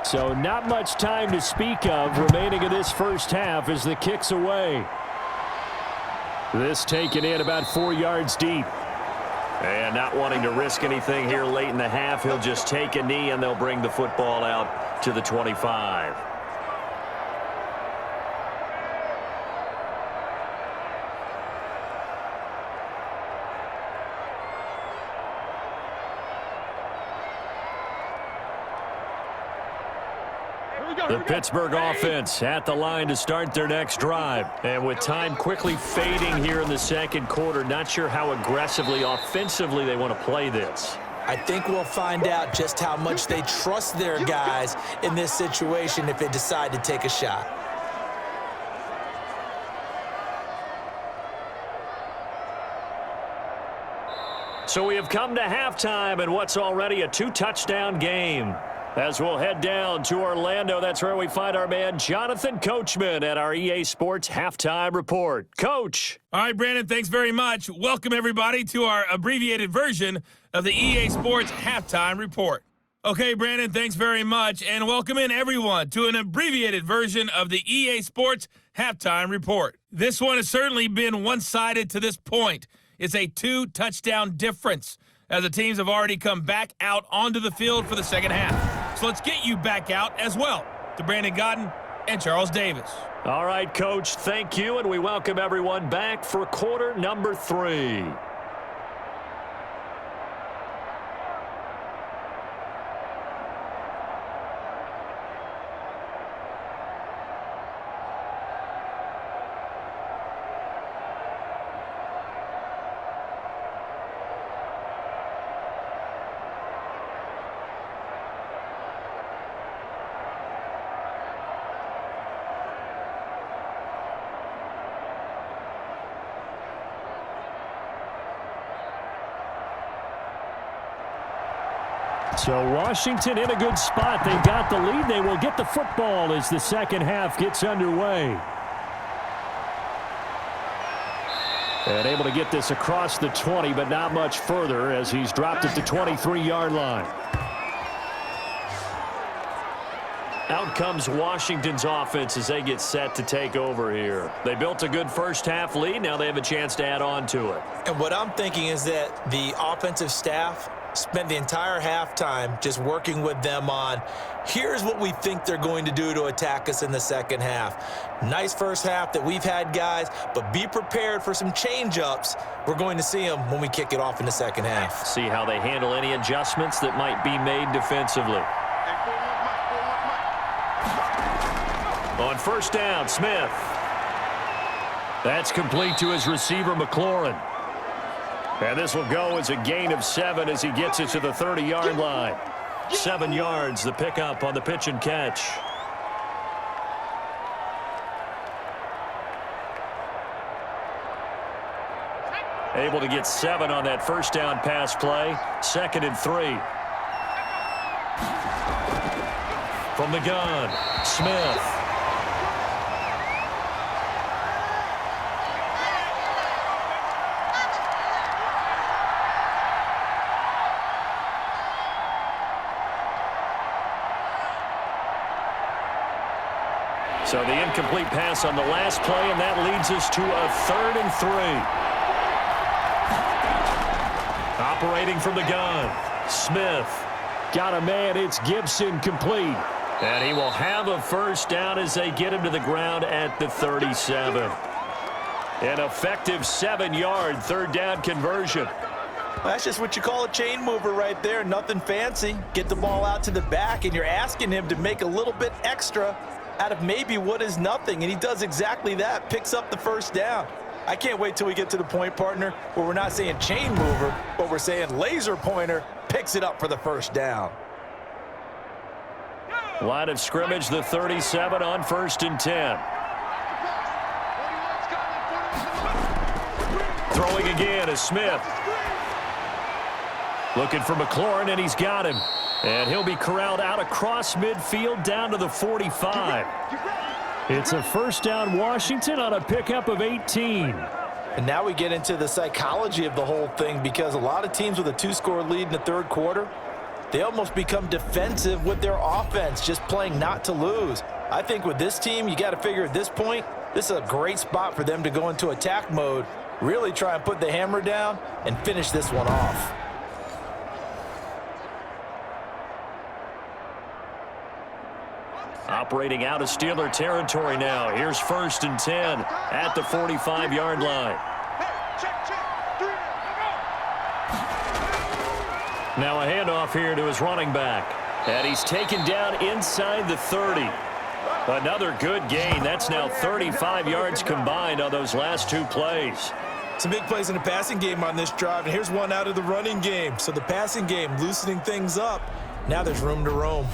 So not much time to speak of remaining in this first half as the kick's away. This taken in about 4 yards deep. And not wanting to risk anything here late in the half, he'll just take a knee and they'll bring the football out to the 25. The Pittsburgh offense at the line to start their next drive. And with time quickly fading here in the second quarter, not sure how aggressively, offensively they want to play this. I think we'll find out just how much they trust their guys in this situation if they decide to take a shot. So we have come to halftime in what's already a 2-touchdown game. As we'll head down to Orlando, that's where we find our man Jonathan Coachman at our EA Sports Halftime Report. Coach. All right, Brandon, thanks very much. Welcome, everybody, to our abbreviated version of the EA Sports Halftime Report. Okay, Brandon, thanks very much, and welcome in, everyone, to an abbreviated version of the EA Sports Halftime Report. This one has certainly been one-sided to this point. It's a 2-touchdown difference, as the teams have already come back out onto the field for the second half. So let's get you back out as well to Brandon Godden and Charles Davis. All right, Coach, thank you, and we welcome everyone back for quarter number 3. So Washington in a good spot. They've got the lead. They will get the football as the second half gets underway. And able to get this across the 20, but not much further as he's dropped it to 23-yard line. Out comes Washington's offense as they get set to take over here. They built a good first-half lead. Now they have a chance to add on to it. And what I'm thinking is that the offensive staff spent the entire halftime just working with them on, here's what we think they're going to do to attack us in the second half. Nice first half that we've had, guys, but be prepared for some change-ups. We're going to see them when we kick it off in the second half. See how they handle any adjustments that might be made defensively. On first down, Smith. That's complete to his receiver, McLaurin. And this will go as a gain of 7 as he gets it to the 30-yard line. 7 yards, the pickup on the pitch and catch. Able to get 7 on that first down pass play. 2nd and 3. From the gun, Smith. So the incomplete pass on the last play, and that leads us to a 3rd and 3. Operating from the gun, Smith. Got a man, it's Gibson, complete. And he will have a first down as they get him to the ground at the 37. An effective 7-yard 3rd down conversion. That's just what you call a chain mover right there. Nothing fancy. Get the ball out to the back, and you're asking him to make a little bit extra out of maybe what is nothing, and he does exactly that, picks up the first down. I can't wait till we get to the point, partner, where we're not saying chain mover, but we're saying laser pointer, picks it up for the first down. Line of scrimmage, the 37 on 1st and 10. Throwing again is Smith. Looking for McLaurin, and he's got him. And he'll be corralled out across midfield down to the 45. It's a first down Washington on a pickup of 18. And now we get into the psychology of the whole thing, because a lot of teams with a 2-score lead in the 3rd quarter, they almost become defensive with their offense, just playing not to lose. I think with this team, you got to figure at this point, this is a great spot for them to go into attack mode, really try and put the hammer down and finish this one off. Operating out of Steeler territory now. Here's 1st and 10 at the 45-yard line. Now a handoff here to his running back. And he's taken down inside the 30. Another good gain. That's now 35 yards combined on those last 2 plays. Some big plays in the passing game on this drive, and here's one out of the running game. So the passing game loosening things up. Now there's room to roam.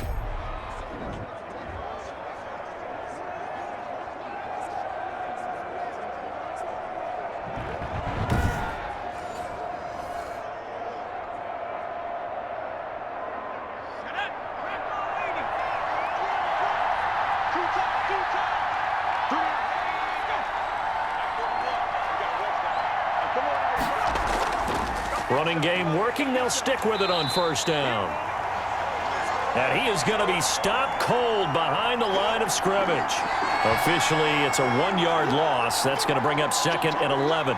Running game working. They'll stick with it on 1st down. And he is going to be stopped cold behind the line of scrimmage. Officially, it's a 1-yard loss. That's going to bring up 2nd and 11.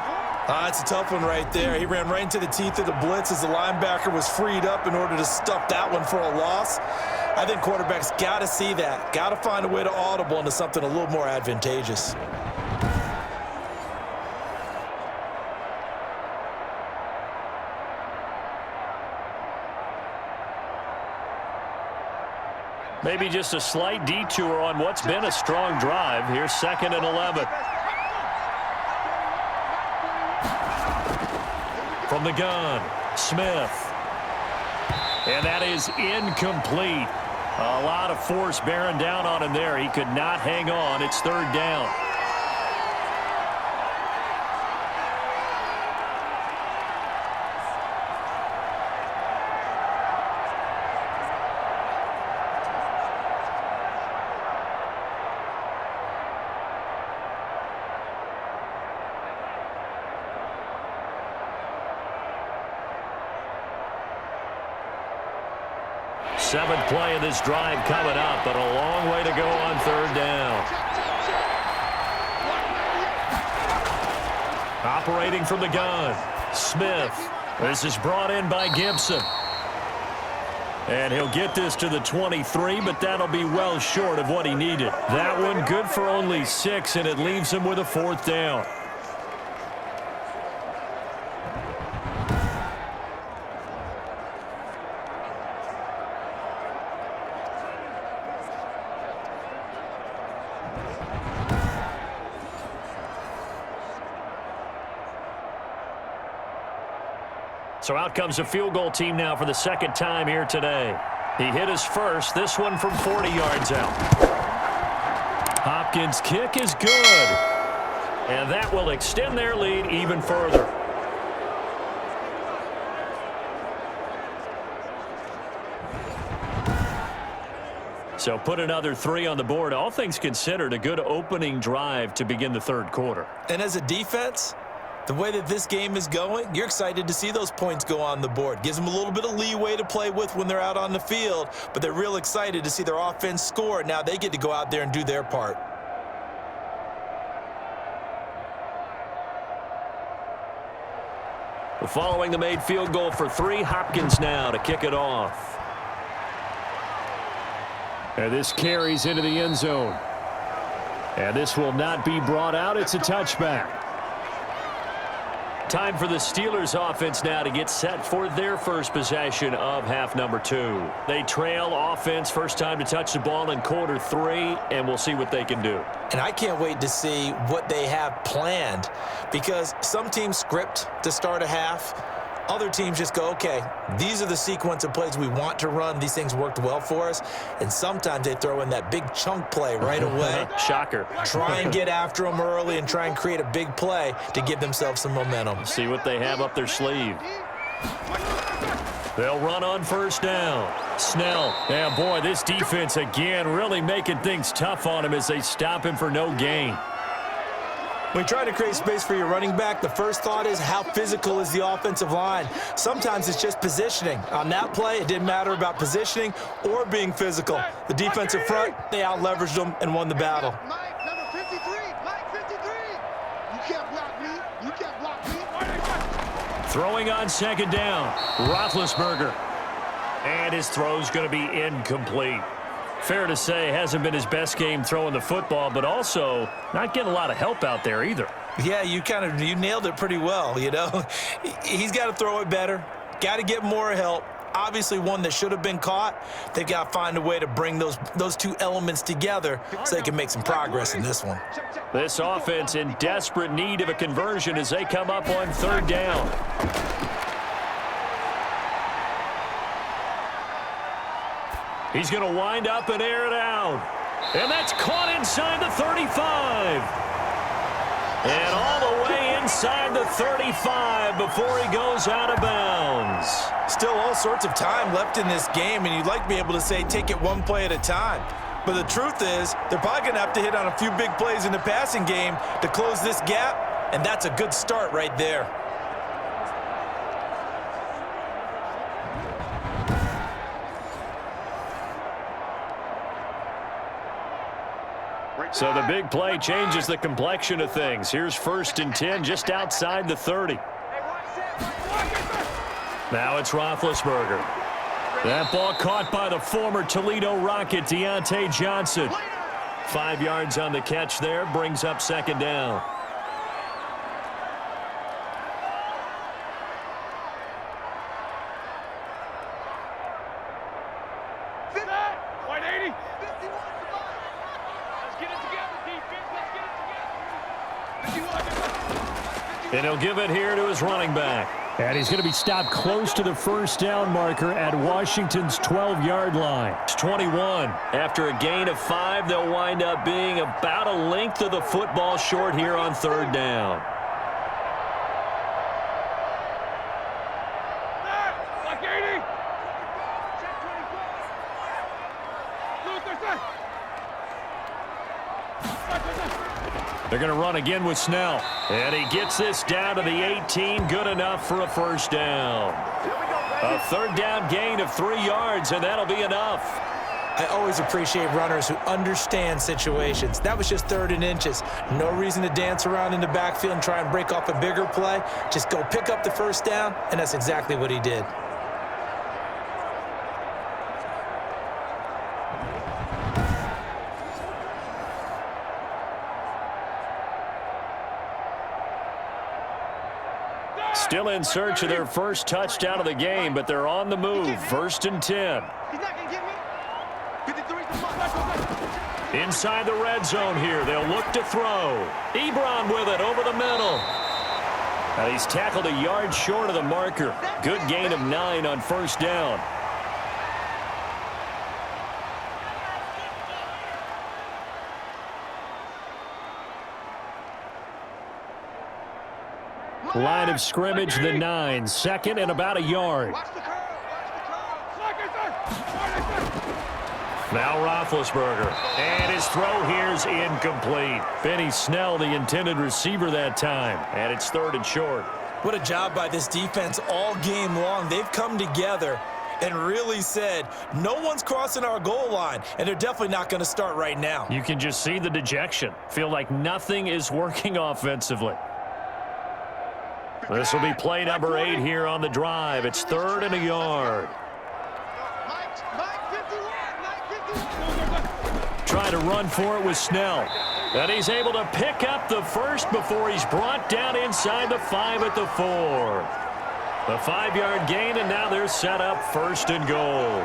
It's a tough one right there. He ran right into the teeth of the blitz as the linebacker was freed up in order to stuff that one for a loss. I think quarterbacks got to see that. Got to find a way to audible into something a little more advantageous. Maybe just a slight detour on what's been a strong drive. Here's 2nd and 11. From the gun, Smith. And that is incomplete. A lot of force bearing down on him there. He could not hang on. It's 3rd down. Seventh play of this drive coming up, but a long way to go on 3rd down. Operating from the gun, Smith. This is brought in by Gibson. And he'll get this to the 23, but that'll be well short of what he needed. That one good for only 6, and it leaves him with a 4th down. So out comes a field goal team now for the second time here today. He hit his first, this one from 40 yards out. Hopkins' kick is good. And that will extend their lead even further. So put another 3 on the board. All things considered, a good opening drive to begin the third quarter. And as a defense, the way that this game is going, you're excited to see those points go on the board. Gives them a little bit of leeway to play with when they're out on the field, but they're real excited to see their offense score. Now they get to go out there and do their part. Following the made field goal for 3, Hopkins now to kick it off. And this carries into the end zone. And this will not be brought out. It's a touchback. Time for the Steelers offense now to get set for their first possession of half number 2. They trail offense, first time to touch the ball in quarter 3, and we'll see what they can do. And I can't wait to see what they have planned, because some teams script to start a half. Other teams just go, okay, these are the sequence of plays we want to run. These things worked well for us. And sometimes they throw in that big chunk play right away. Shocker. Try and get after them early and try and create a big play to give themselves some momentum. See what they have up their sleeve. They'll run on first down. Snell. Yeah, boy, this defense again really making things tough on him as they stop him for no gain. When you try to create space for your running back, the first thought is how physical is the offensive line. Sometimes it's just positioning. On that play, it didn't matter about positioning or being physical. The defensive front, they out-leveraged them and won the battle. Mike, number 53. Mike, 53. You can't block me. You can't block me. Throwing on second down, Roethlisberger. And his throw's going to be incomplete. Fair to say, hasn't been his best game throwing the football, but also not getting a lot of help out there either. Yeah, you nailed it pretty well, you know. He's got to throw it better, got to get more help. Obviously one that should have been caught. They've got to find a way to bring those two elements together so they can make some progress in this one. This offense in desperate need of a conversion as they come up on third down. He's going to wind up and air it out. And that's caught inside the 35. And all the way inside the 35 before he goes out of bounds. Still all sorts of time left in this game, and you'd like to be able to say take it one play at a time. But the truth is, they're probably going to have to hit on a few big plays in the passing game to close this gap, and that's a good start right there. So the big play changes the complexion of things. Here's 1st and 10 just outside the 30. Now it's Roethlisberger. That ball caught by the former Toledo Rocket, Deontay Johnson. 5 yards on the catch there, brings up second down. And he'll give it here to his running back. And he's going to be stopped close to the first down marker at Washington's 12-yard line. It's 21. After a gain of 5, they'll wind up being about a length of the football short here on third down. They're going to run again with Snell. And he gets this down to the 18. Good enough for a first down. A third down gain of 3 yards, and that'll be enough. I always appreciate runners who understand situations. That was just 3rd and inches. No reason to dance around in the backfield and try and break off a bigger play. Just go pick up the first down, and that's exactly what he did. Still in search of their first touchdown of the game, but they're on the move. 1st and 10. He's not going to get me. 53's the mark. Inside the red zone here. They'll look to throw. Ebron with it over the middle. And he's tackled a yard short of the marker. Good gain of 9 on first down. Line of scrimmage, the 9. Second and about a yard. Now Roethlisberger. And his throw here's incomplete. Benny Snell, the intended receiver that time. And it's 3rd and short. What a job by this defense all game long. They've come together and really said, no one's crossing our goal line, and they're definitely not going to start right now. You can just see the dejection. Feel like nothing is working offensively. This will be play number 8 here on the drive. It's 3rd and a yard. Trying to run for it with Snell. And he's able to pick up the first before he's brought down inside the 5 at the 4. The 5-yard gain, and now they're set up 1st and goal.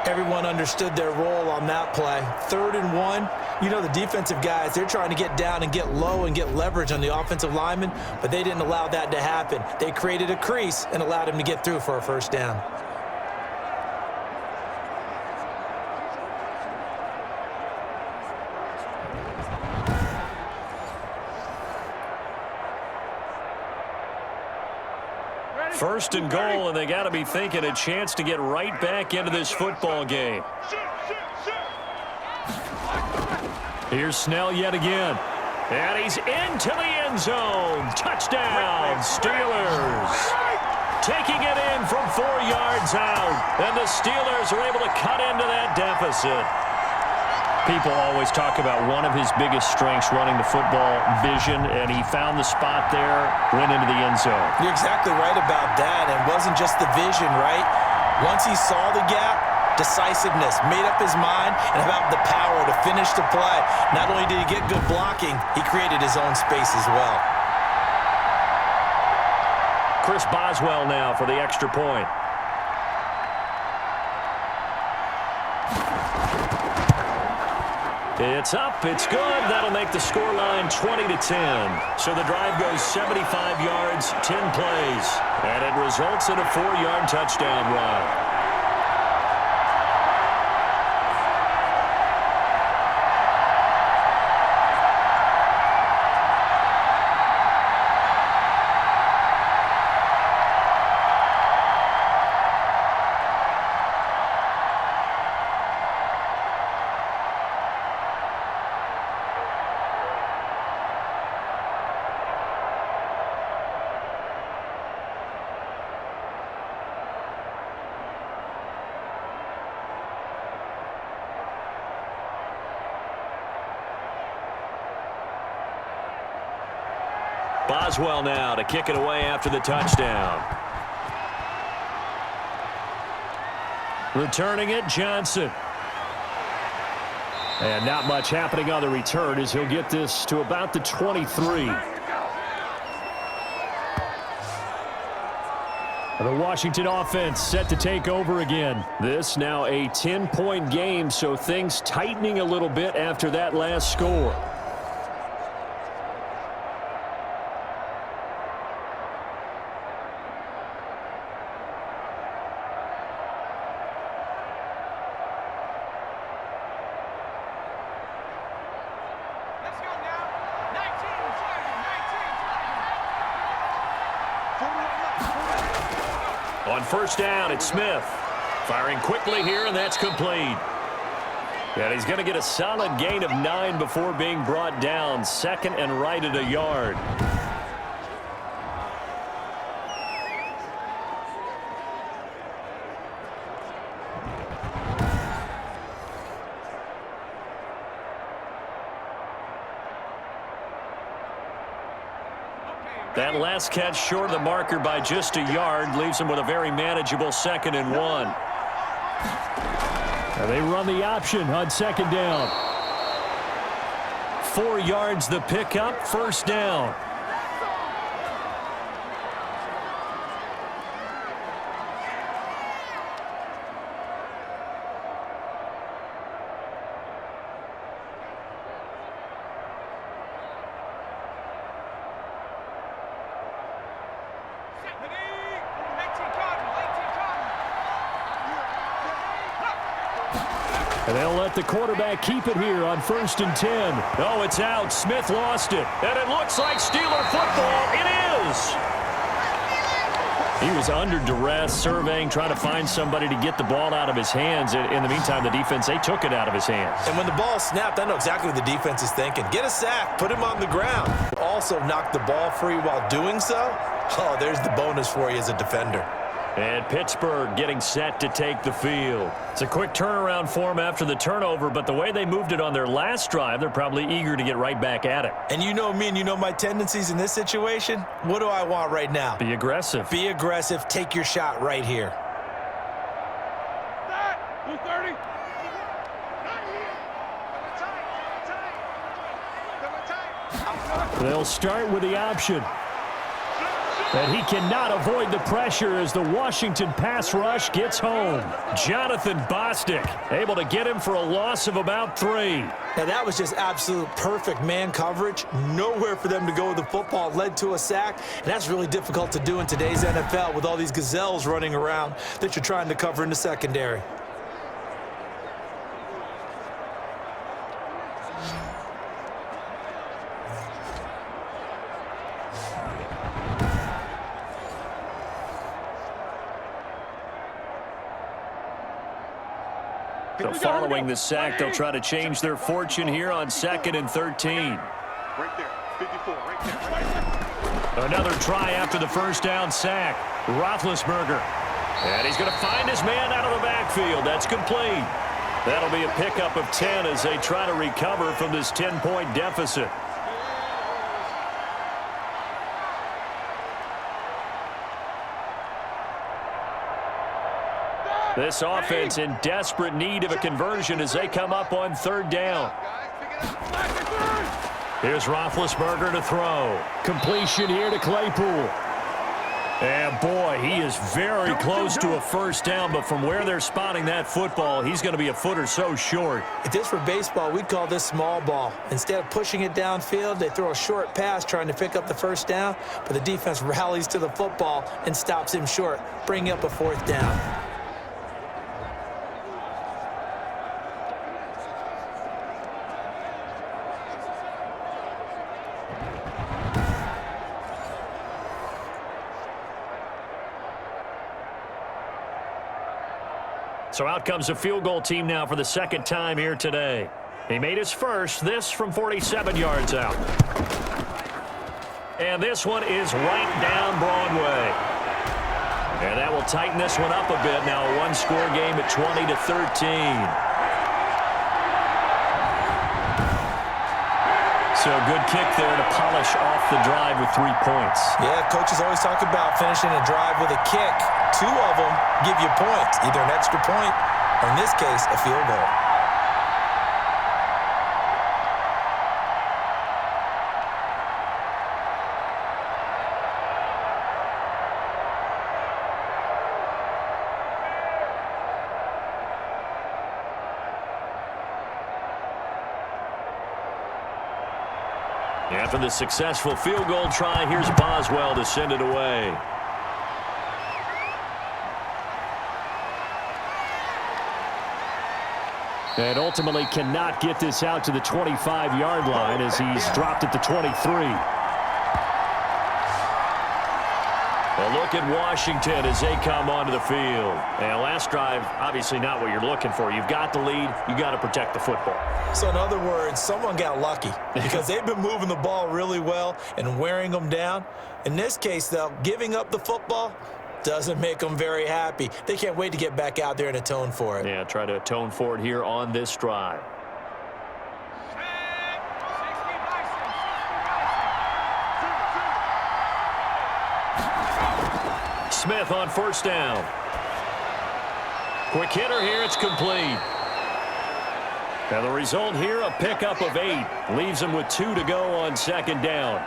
Everyone understood their role on that play. 3rd and 1. You know, the defensive guys, they're trying to get down and get low and get leverage on the offensive lineman, but they didn't allow that to happen. They created a crease and allowed him to get through for a first down. First and goal, and they got to be thinking a chance to get right back into this football game. Here's Snell yet again. And he's into the end zone. Touchdown, Steelers. Taking it in from 4 yards out. And the Steelers are able to cut into that deficit. People always talk about one of his biggest strengths running the football, vision, and he found the spot there, went into the end zone. You're exactly right about that. It wasn't just the vision, right? Once he saw the gap, decisiveness, made up his mind, and about the power to finish the play. Not only did he get good blocking, he created his own space as well. Chris Boswell now for the extra point. It's up, it's good. That'll make the scoreline 20-10. So the drive goes 75 yards, 10 plays, and it results in a 4-yard touchdown run. Boswell now to kick it away after the touchdown. Returning it, Johnson. And not much happening on the return as he'll get this to about the 23. The Washington offense set to take over again. This now a 10-point game, so things tightening a little bit after that last score. On first down, it's Smith. Firing quickly here, and that's complete. And he's going to get a solid gain of 9 before being brought down. 2nd and right at a yard. That last catch short of the marker by just a yard leaves him with a very manageable 2nd and 1. And they run the option on 2nd down. 4 yards the pickup, 1st down. And they'll let the quarterback keep it here on 1st and 10. Oh, it's out. Smith lost it. And it looks like Steeler football. It is. He was under duress, surveying, trying to find somebody to get the ball out of his hands. In the meantime, the defense, they took it out of his hands. And when the ball snapped, I know exactly what the defense is thinking. Get a sack, put him on the ground. Also knock the ball free while doing so. Oh, there's the bonus for you as a defender. And Pittsburgh getting set to take the field. It's a quick turnaround for them after the turnover, but the way they moved it on their last drive, they're probably eager to get right back at it. And you know me and you know my tendencies in this situation. What do I want right now? Be aggressive. Be aggressive. Take your shot right here. They'll start with the option. And he cannot avoid the pressure as the Washington pass rush gets home. Jonathan Bostic able to get him for a loss of about 3. Now that was just absolute perfect man coverage. Nowhere for them to go with the football. Led to a sack. And that's really difficult to do in today's NFL with all these gazelles running around that you're trying to cover in the secondary. So following the sack, they'll try to change their fortune here on 2nd and 13. Right there, 54, right there. Another try after the first down sack. Roethlisberger. And he's going to find his man out of the backfield. That's complete. That'll be a pickup of 10 as they try to recover from this 10-point deficit. This offense in desperate need of a conversion as they come up on 3rd down. Here's Roethlisberger to throw. Completion here to Claypool. And boy, he is very close to a first down, but from where they're spotting that football, he's going to be a foot or so short. If this were baseball, we'd call this small ball. Instead of pushing it downfield, they throw a short pass trying to pick up the first down, but the defense rallies to the football and stops him short, bringing up a 4th down. So out comes a field goal team now for the 2nd time here today. He made his first, this from 47 yards out. And this one is right down Broadway. And that will tighten this one up a bit. Now a one-score game at 20-13. So a good kick there to polish off the drive with 3 points. Yeah, coaches always talk about finishing a drive with a kick. 2 of them give you points, either an extra point or, in this case, a field goal. After the successful field goal try, here's Boswell to send it away. And ultimately cannot get this out to the 25-yard line as he's dropped at the 23. A look at Washington as they come onto the field. And last drive, obviously not what you're looking for. You've got the lead. You got to protect the football. So in other words, someone got lucky because they've been moving the ball really well and wearing them down. In this case, though, giving up the football doesn't make them very happy. They can't wait to get back out there and atone for it. Yeah, try to atone for it here on this drive. Smith on 1st down. Quick hitter here, it's complete. And the result here, a pickup of 8. Leaves him with 2 to go on 2nd down.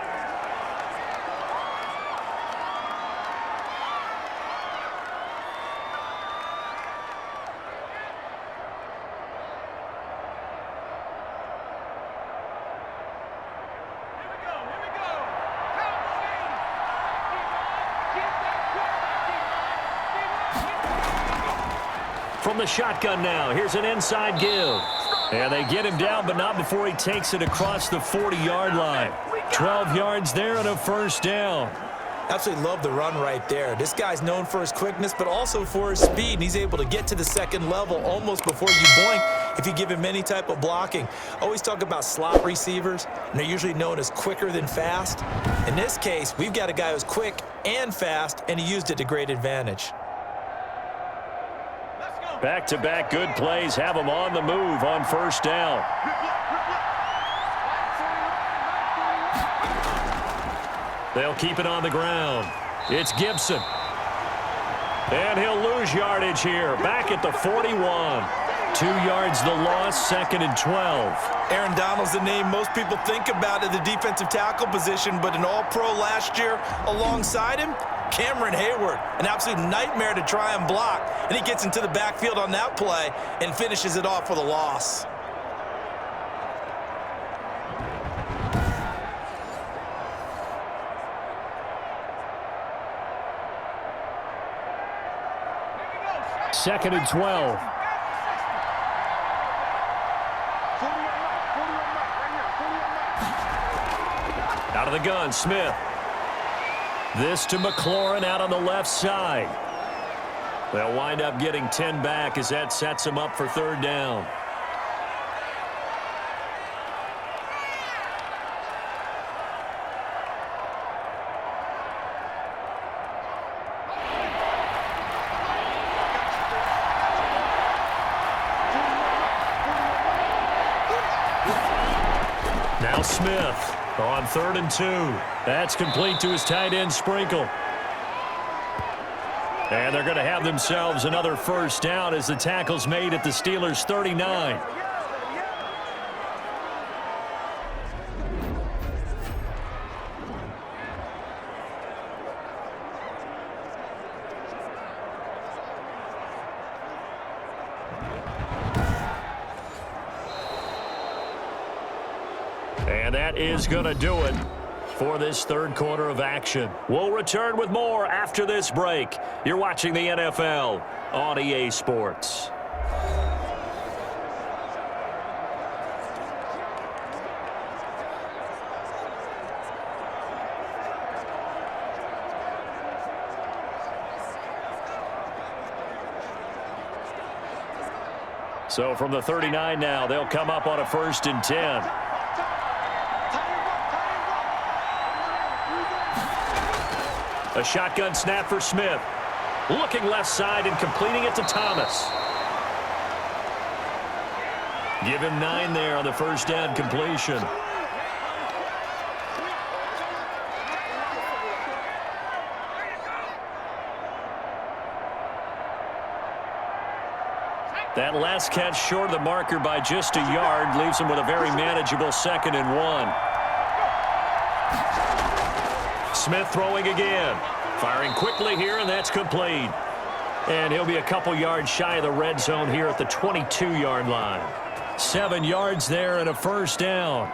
From From the shotgun now, here's an inside give. And they get him down, but not before he takes it across the 40-yard line. 12 yards there and a first down. Absolutely love the run right there. This guy's known for his quickness, but also for his speed. And he's able to get to the second level almost before you blink if you give him any type of blocking. Always talk about slot receivers, and they're usually known as quicker than fast. In this case, we've got a guy who's quick and fast, and he used it to great advantage. Back-to-back good plays have him on the move on first down. They'll keep it on the ground. It's Gibson. And he'll lose yardage here. Back at the 41. 2 yards the loss, 2nd and 12. Aaron Donald's the name most people think about at the defensive tackle position, but an all-pro last year alongside him, Cameron Hayward, an absolute nightmare to try and block. And he gets into the backfield on that play and finishes it off for the loss. Second and 12. Out of the gun, Smith. This to McLaurin out on the left side. They'll wind up getting 10 back as that sets them up for third down. Now Smith on 3rd and 2. That's complete to his tight end Sprinkle. And they're going to have themselves another first down as the tackle's made at the Steelers' 39. And that is going to do it for this third quarter of action. We'll return with more after this break. You're watching the NFL on EA Sports. So from the 39 now, they'll come up on a 1st and 10. A shotgun snap for Smith. Looking left side and completing it to Thomas. Give him 9 there on the first down completion. That last catch short of the marker by just a yard leaves him with a very manageable 2nd and 1. Smith throwing again. Firing quickly here, and that's complete. And he'll be a couple yards shy of the red zone here at the 22-yard line. 7 yards there and a first down.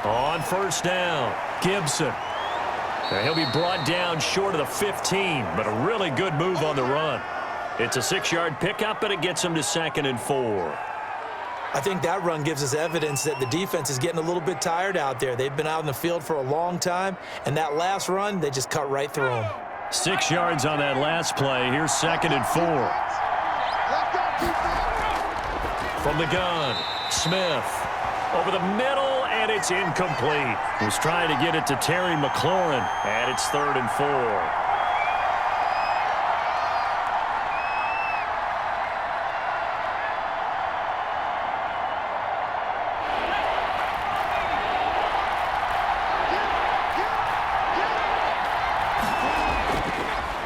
On first down, Gibson. And he'll be brought down short of the 15, but a really good move on the run. It's a 6-yard pickup, but it gets him to 2nd and 4. I think that run gives us evidence that the defense is getting a little bit tired out there. They've been out in the field for a long time, and that last run, they just cut right through them. 6 yards on that last play. Here's 2nd and 4. From the gun, Smith. Over the middle, and it's incomplete. Was trying to get it to Terry McLaurin, and it's 3rd and 4.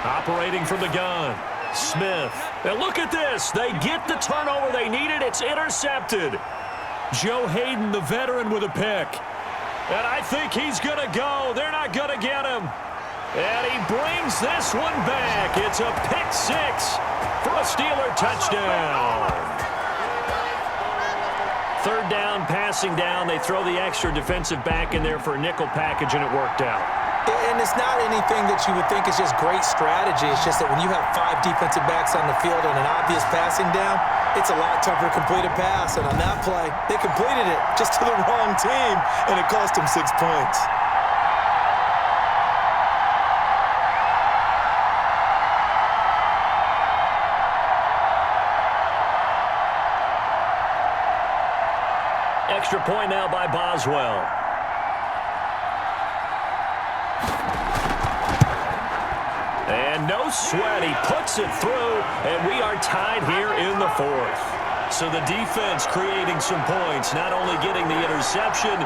Operating from the gun, Smith. And look at this. They get the turnover they needed. It's intercepted. Joe Hayden, the veteran, with a pick. And I think he's going to go. They're not going to get him. And he brings this one back. It's a pick six for a Steeler touchdown. Third down, passing down. They throw the extra defensive back in there for a nickel package, and it worked out. And it's not anything that you would think is just great strategy. It's just that when you have 5 defensive backs on the field and an obvious passing down, it's a lot tougher to complete a pass. And on that play, they completed it just to the wrong team, and it cost them 6 points. Extra point now by Boswell. And no sweat, he puts it through, and we are tied here in the fourth. So the defense creating some points, not only getting the interception,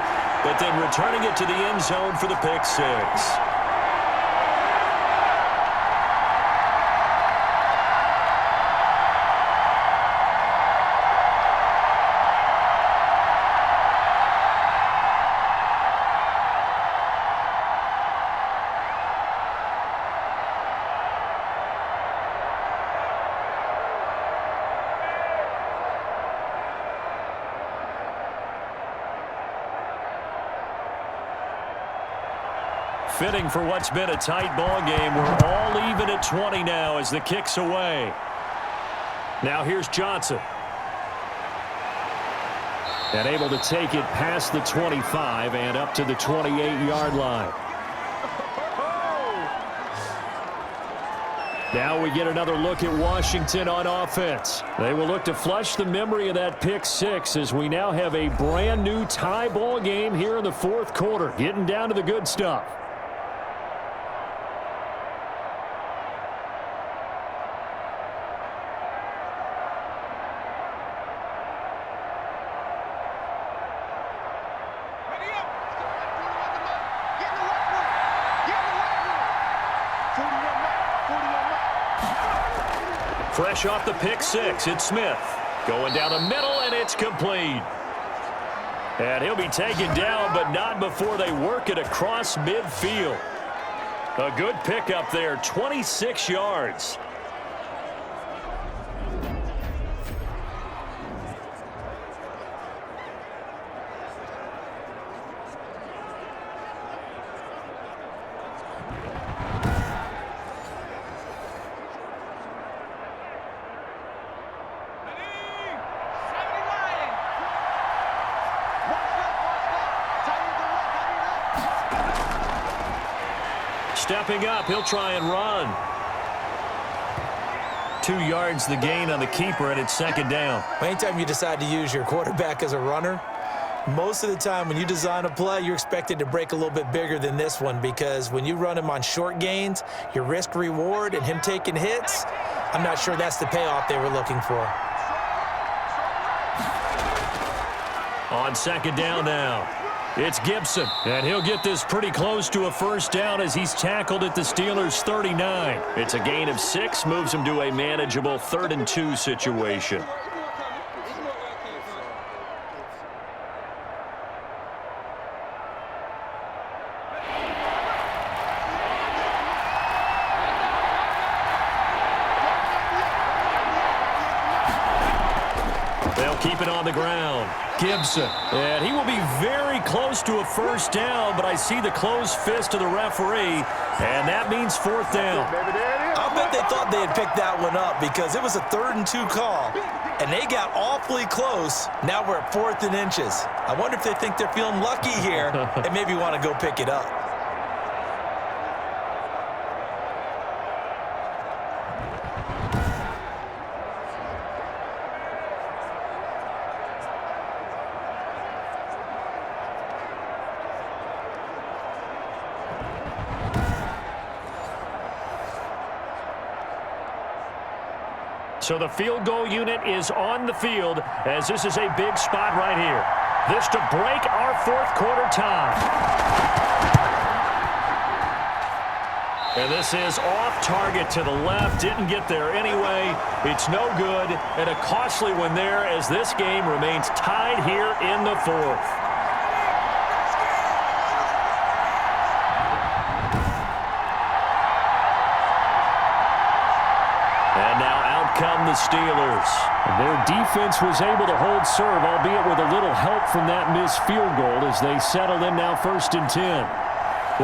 but then returning it to the end zone for the pick six. Fitting for what's been a tight ball game. We're all even at 20 now as the kick's away. Now here's Johnson. And able to take it past the 25 and up to the 28-yard line. Now we get another look at Washington on offense. They will look to flush the memory of that pick six as we now have a brand new tie ball game here in the fourth quarter. Getting down to the good stuff. Fresh off the pick six, it's Smith. Going down the middle, and it's complete. And he'll be taken down, but not before they work it across midfield. A good pickup there, 26 yards. Stepping up, he'll try and run. 2 yards the gain on the keeper, and it's second down. Anytime you decide to use your quarterback as a runner, most of the time when you design a play, you're expected to break a little bit bigger than this one, because when you run him on short gains, your risk reward and him taking hits, I'm not sure that's the payoff they were looking for. On second down now. It's Gibson, and he'll get this pretty close to a first down as he's tackled at the Steelers' 39. It's a gain of 6, moves him to a manageable 3rd and 2 situation. They'll keep it on the ground. Gibson, and he will be very close to a first down, but I see the closed fist of the referee, and that means 4th down. I'll bet they thought they had picked that one up because it was a 3rd and 2 call, and they got awfully close. Now we're at 4th and inches. I wonder if they think they're feeling lucky here and maybe want to go pick it up. So the field goal unit is on the field as this is a big spot right here. This to break our 4th quarter tie. And this is off target to the left. Didn't get there anyway. It's no good. And a costly one there as this game remains tied here in the 4th. 4 the Steelers. And their defense was able to hold serve, albeit with a little help from that missed field goal as they settled in now 1st and 10.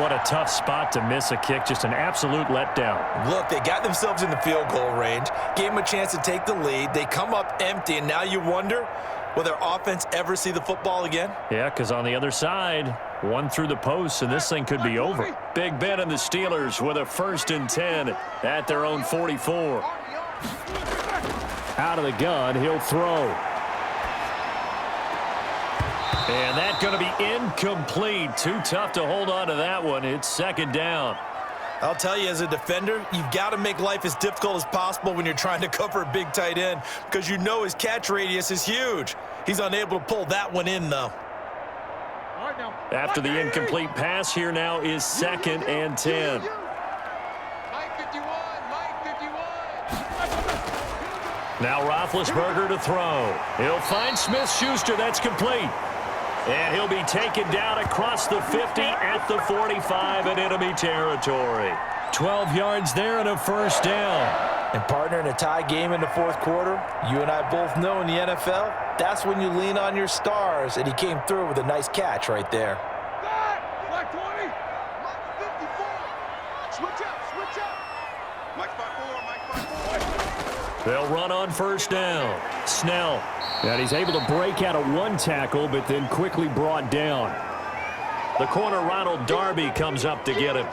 What a tough spot to miss a kick. Just an absolute letdown. Look, they got themselves in the field goal range, gave them a chance to take the lead. They come up empty, and now you wonder, will their offense ever see the football again? Yeah, because on the other side, one through the post, and this thing could be over. Big Ben and the Steelers with a 1st and 10 at their own 44. Out of the gun, he'll throw. And that's going to be incomplete. Too tough to hold on to that one. It's 2nd down. I'll tell you, as a defender, you've got to make life as difficult as possible when you're trying to cover a big tight end because you know his catch radius is huge. He's unable to pull that one in, though. After the incomplete pass, here now is 2nd and 10. Now Roethlisberger to throw. He'll find Smith-Schuster. That's complete. And he'll be taken down across the 50 at the 45 in enemy territory. 12 yards there and a 1st down. And partner, in a tie game in the 4th quarter, you and I both know in the NFL, that's when you lean on your stars, and he came through with a nice catch right there. Black 20. Mike 54. Switch up. Mike 54, Mike 54. They'll run on 1st down. Snell. And he's able to break out of one tackle, but then quickly brought down. The corner, Ronald Darby, comes up to get him.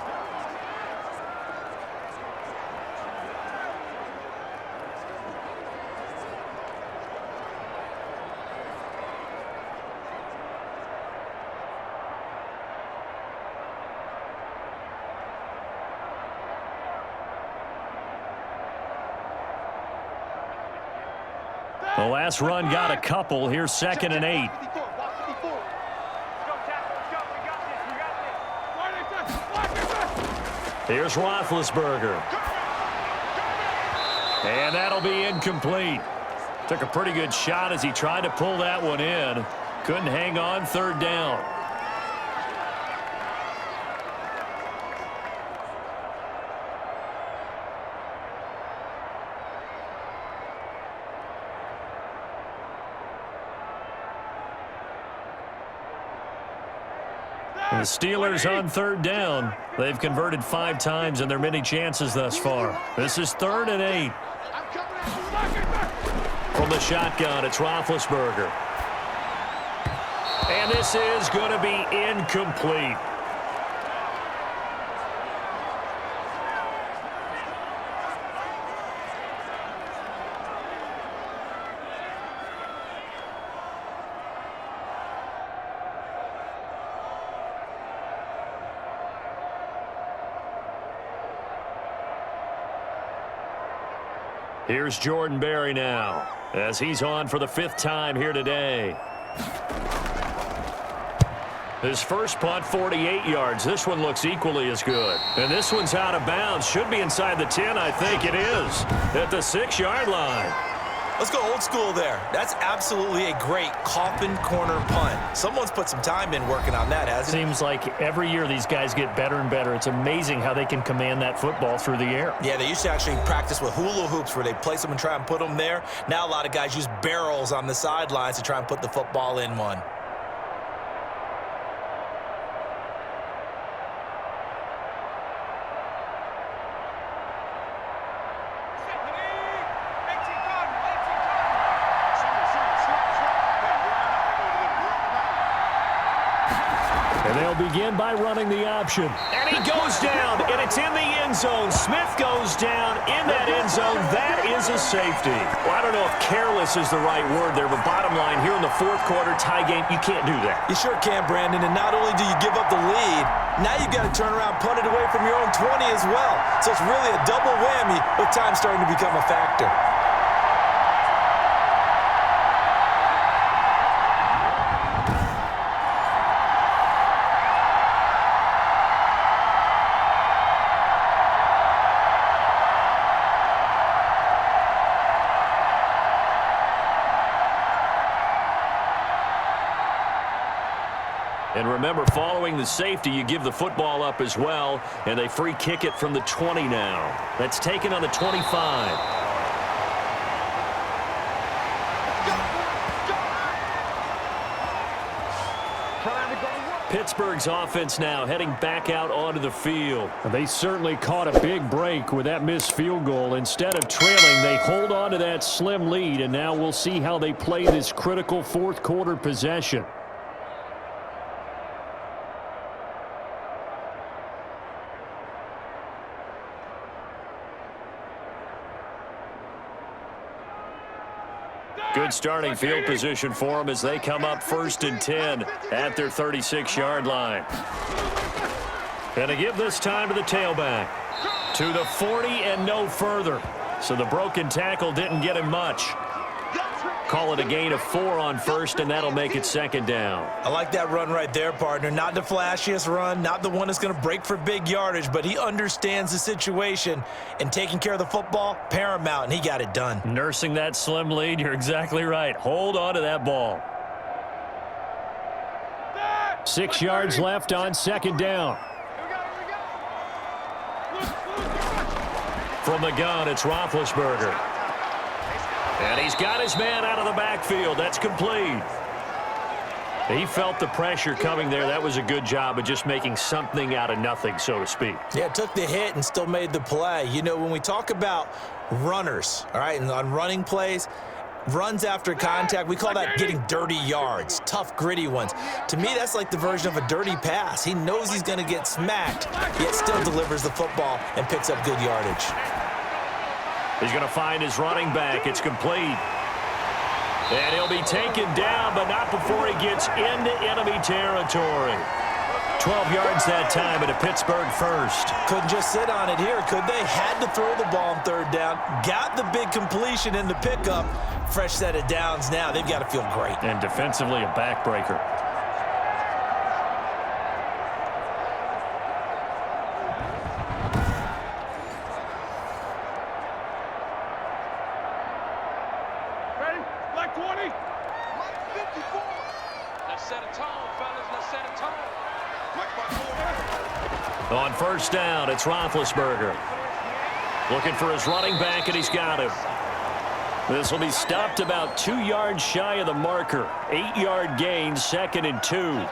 The last run got a couple. Here's 2nd and 8. Here's Roethlisberger. And that'll be incomplete. Took a pretty good shot as he tried to pull that one in. Couldn't hang on. 3rd down. The Steelers on 3rd down. They've converted 5 times in their many chances thus far. This is 3rd and 8. From the shotgun, it's Roethlisberger. And this is going to be incomplete. Here's Jordan Berry now, as he's on for the 5th time here today. His first punt, 48 yards. This one looks equally as good. And this one's out of bounds. Should be inside the 10, I think it is. At the 6-yard line. Let's go old school there. That's absolutely a great coffin corner punt. Someone's put some time in working on that, hasn't he? Seems like every year these guys get better and better. It's amazing how they can command that football through the air. Yeah, they used to actually practice with hula hoops where they place them and try and put them there. Now a lot of guys use barrels on the sidelines to try and put the football in one. Begin by running the option. And he goes down, and it's in the end zone. Smith goes down in that end zone. That is a safety. Well, I don't know if careless is the right word there, but bottom line, here in the 4th quarter tie game, you can't do that. You sure can, Brandon, and not only do you give up the lead, now you've got to turn around, punt it away from your own 20 as well. So it's really a double whammy with time starting to become a factor. And remember, following the safety, you give the football up as well, and they free kick it from the 20 now. That's taken on the 25. Pittsburgh's offense now heading back out onto the field. They certainly caught a big break with that missed field goal. Instead of trailing, they hold on to that slim lead, and now we'll see how they play this critical fourth quarter possession. Good starting field position for them as they come up 1st and 10 at their 36-yard line. And to give this time to the tailback. To the 40 and no further. So the broken tackle didn't get him much. Call it a gain of 4 on 1st, and that'll make it 2nd down. I like that run right there, partner. Not the flashiest run, not the one that's going to break for big yardage, but he understands the situation, and taking care of the football, paramount, and he got it done. Nursing that slim lead, you're exactly right. Hold on to that ball. 6 yards left on 2nd down. From the gun, it's Roethlisberger. And he's got his man out of the backfield. That's complete. He felt the pressure coming there. That was a good job of just making something out of nothing, so to speak. Yeah, took the hit and still made the play. You know, when we talk about runners, all right, and on running plays, runs after contact, we call that getting dirty yards, tough, gritty ones. To me, that's like the version of a dirty pass. He knows he's going to get smacked, yet still delivers the football and picks up good yardage. He's going to find his running back. It's complete. And he'll be taken down, but not before he gets into enemy territory. 12 yards that time, and a Pittsburgh first. Couldn't just sit on it here, could they? Had to throw the ball on 3rd down. Got the big completion in the pickup. Fresh set of downs now. They've got to feel great. And defensively, a backbreaker. On 1st down, it's Roethlisberger. Looking for his running back, and he's got him. This will be stopped about 2 yards shy of the marker. 8-yard gain, 2nd and 2.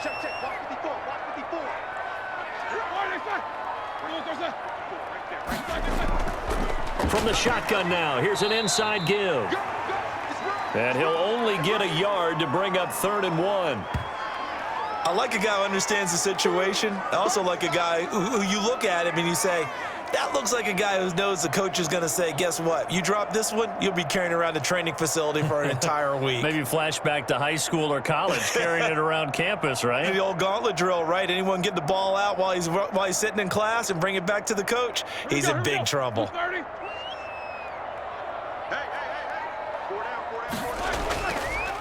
Check, check, watch 54, watch 54. From the shotgun now, here's an inside give. And he'll only get a yard to bring up 3rd and 1. I like a guy who understands the situation. I also like a guy who you look at him and you say, that looks like a guy who knows the coach is going to say, guess what? You drop this one, you'll be carrying around the training facility for an entire week. Maybe flashback to high school or college, carrying it around campus, right? The old gauntlet drill, right? Anyone get the ball out while he's sitting in class and bring it back to the coach? He's in big trouble.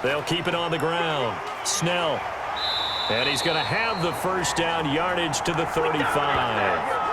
They'll keep it on the ground. Snell. And he's going to have the 1st down, yardage to the 35.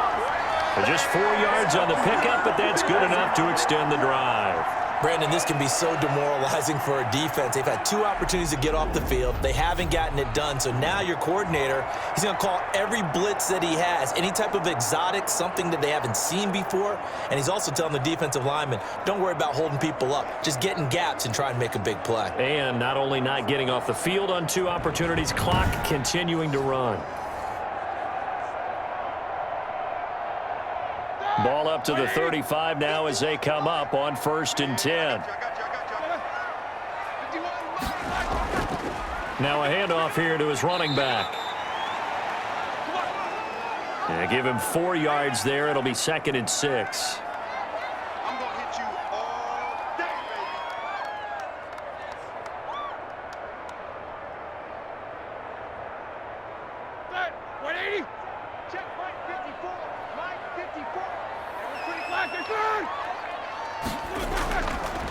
Just 4 yards on the pickup, but that's good enough to extend the drive. Brandon, this can be so demoralizing for a defense. They've had 2 opportunities to get off the field. They haven't gotten it done. So now your coordinator, he's going to call every blitz that he has, any type of exotic, something that they haven't seen before. And he's also telling the defensive lineman, don't worry about holding people up. Just get in gaps and try and make a big play. And not only not getting off the field on 2 opportunities, clock continuing to run. Ball up to the 35 now as they come up on 1st and 10. Now a handoff here to his running back. And give him 4 yards there. It'll be 2nd and 6. I'm going to hit you all day, baby. Set, 180. Check, Mike 54. Mike 54.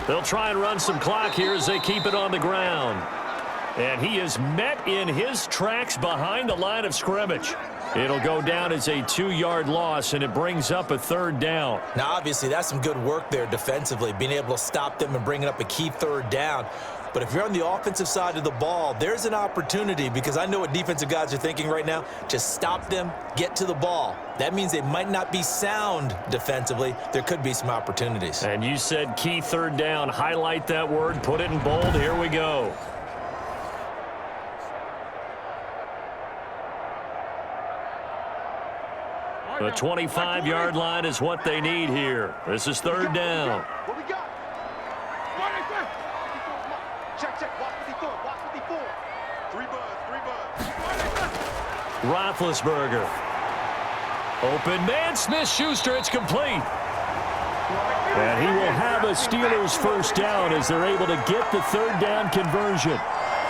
They'll try and run some clock here as they keep it on the ground. And he is met in his tracks behind the line of scrimmage. It'll go down as a 2-yard loss, and it brings up a 3rd down. Now, obviously, that's some good work there defensively, being able to stop them and bringing up a key 3rd down. But if you're on the offensive side of the ball, there's an opportunity, because I know what defensive guys are thinking right now. Just stop them, get to the ball. That means they might not be sound defensively. There could be some opportunities. And you said key third down. Highlight that word, put it in bold. Here we go. The 25-yard line is what they need here. This is third down. What we got? Check, check. Watch 54. Watch 54. Three buzz. Roethlisberger. Open man, Smith-Schuster. It's complete. And he will have a Steelers first down as they're able to get the third down conversion.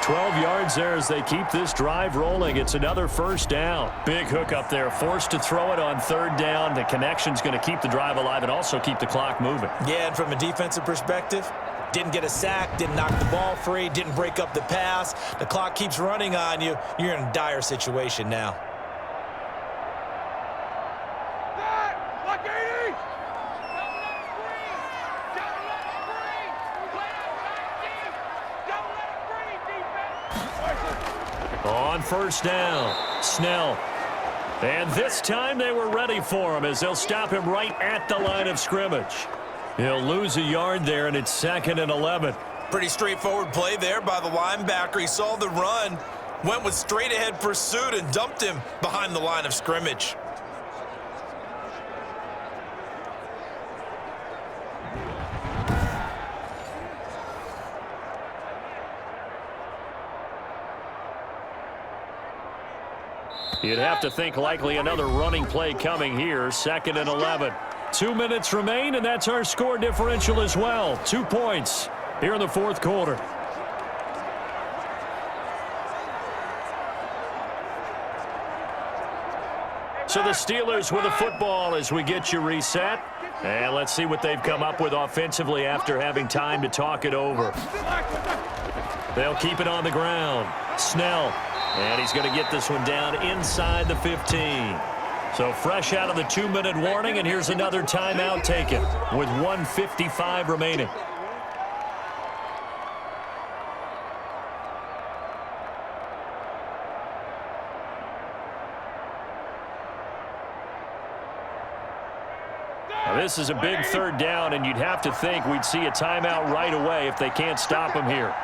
12 yards there as they keep this drive rolling. It's another first down. Big hook up there. Forced to throw it on third down. The connection's going to keep the drive alive and also keep the clock moving. Yeah, and from a defensive perspective, didn't get a sack, didn't knock the ball free, didn't break up the pass. The clock keeps running on you. You're in a dire situation now. On first down, Snell. And this time they were ready for him as they'll stop him right at the line of scrimmage. He'll lose a yard there, and it's 2nd and 11. Pretty straightforward play there by the linebacker. He saw the run, went with straight-ahead pursuit, and dumped him behind the line of scrimmage. You'd have to think likely another running play coming here. 2nd and 11. 2 minutes remain, and that's our score differential as well. 2 points here in the fourth quarter. So the Steelers with the football as we get you reset. And let's see what they've come up with offensively after having time to talk it over. They'll keep it on the ground. Snell. And he's going to get this one down inside the 15. So fresh out of the 2-minute warning, and here's another timeout taken with 1:55 remaining. Now this is a big third down, and you'd have to think we'd see a timeout right away if they can't stop him here.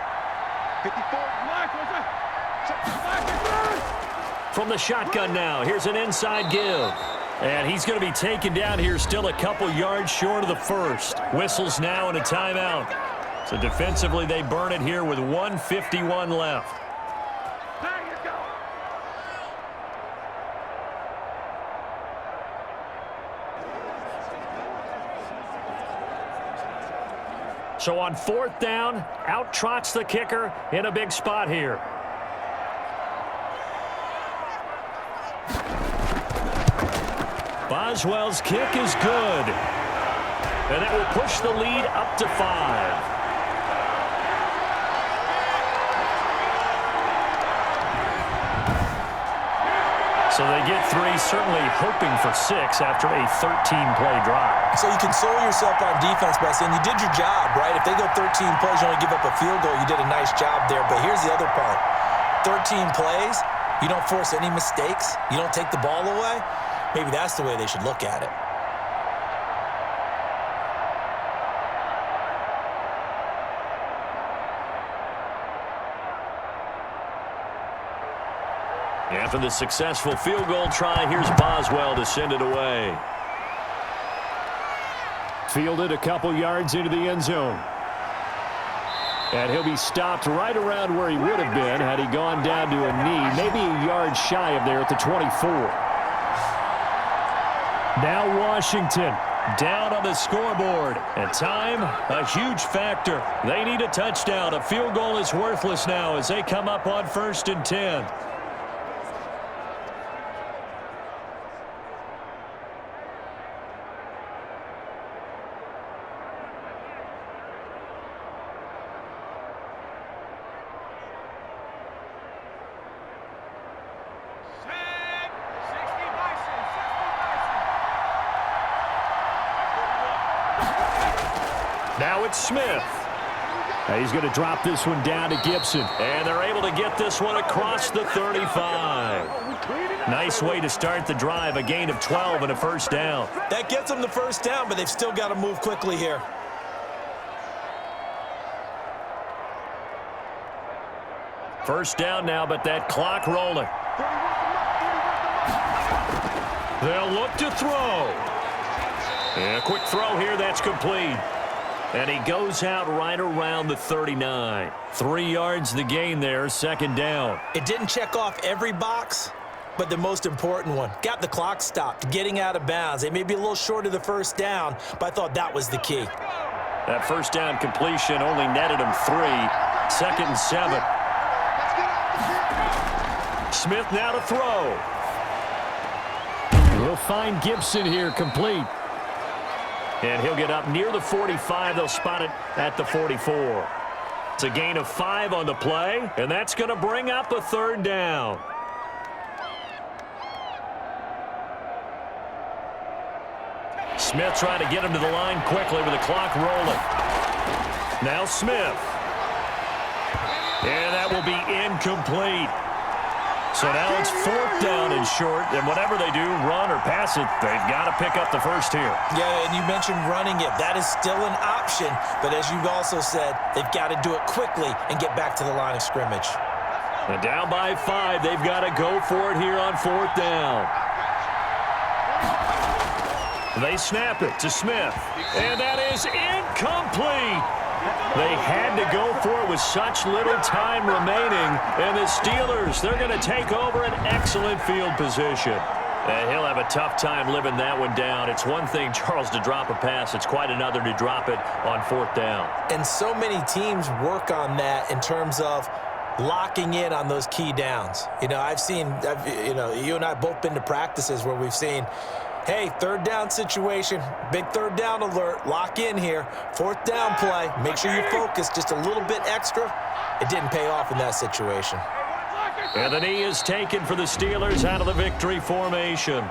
54. From the shotgun now, here's an inside give. And he's going to be taken down here still a couple yards short of the first. Whistles now and a timeout. So defensively they burn it here with 1:51 left. So on fourth down, out trots the kicker in a big spot here. Boswell's kick is good. And that will push the lead up to 5. So they get 3, certainly hoping for 6 after a 13-play drive. So you console yourself on defense by saying you did your job, right? If they go 13 plays, you only give up a field goal, you did a nice job there. But here's the other part. 13 plays, you don't force any mistakes, you don't take the ball away. Maybe that's the way they should look at it. After the successful field goal try, here's Boswell to send it away. Fielded a couple yards into the end zone. And he'll be stopped right around where he would have been had he gone down to a knee, maybe a yard shy of there at the 24. Now Washington down on the scoreboard. And time, a huge factor. They need a touchdown. A field goal is worthless now as they come up on 1st and 10. Now it's Smith. And he's going to drop this one down to Gibson. And they're able to get this one across the 35. Nice way to start the drive, a gain of 12 and a first down. That gets them the first down, but they've still got to move quickly here. First down now, but that clock rolling. They'll look to throw. And a quick throw here, that's complete. And he goes out right around the 39. 3 yards the gain there, second down. It didn't check off every box, but the most important one. Got the clock stopped, getting out of bounds. They may be a little short of the first down, but I thought that was the key. That first down completion only netted him 3. Second and 7. Smith now to throw. We'll find Gibson here complete. And he'll get up near the 45. They'll spot it at the 44. It's a gain of 5 on the play, and that's going to bring up a third down. Smith trying to get him to the line quickly with the clock rolling. Now Smith. And that will be incomplete. So now it's fourth down and short, and whatever they do, run or pass it, they've got to pick up the first here. Yeah, and you mentioned running it. That is still an option, but as you've also said, they've got to do it quickly and get back to the line of scrimmage. And down by 5, they've got to go for it here on fourth down. They snap it to Smith, and that is incomplete. They had to go for it with such little time remaining, and the Steelers, they're going to take over an excellent field position. And he'll have a tough time living that one down. It's one thing, Charles, to drop a pass. It's quite another to drop it on fourth down. And so many teams work on that in terms of locking in on those key downs. You know, you and I have both been to practices where we've seen, hey, third down situation, big third down alert, lock in here, fourth down play, make sure you focus just a little bit extra. It didn't pay off in that situation. And the knee is taken for the Steelers out of the victory formation.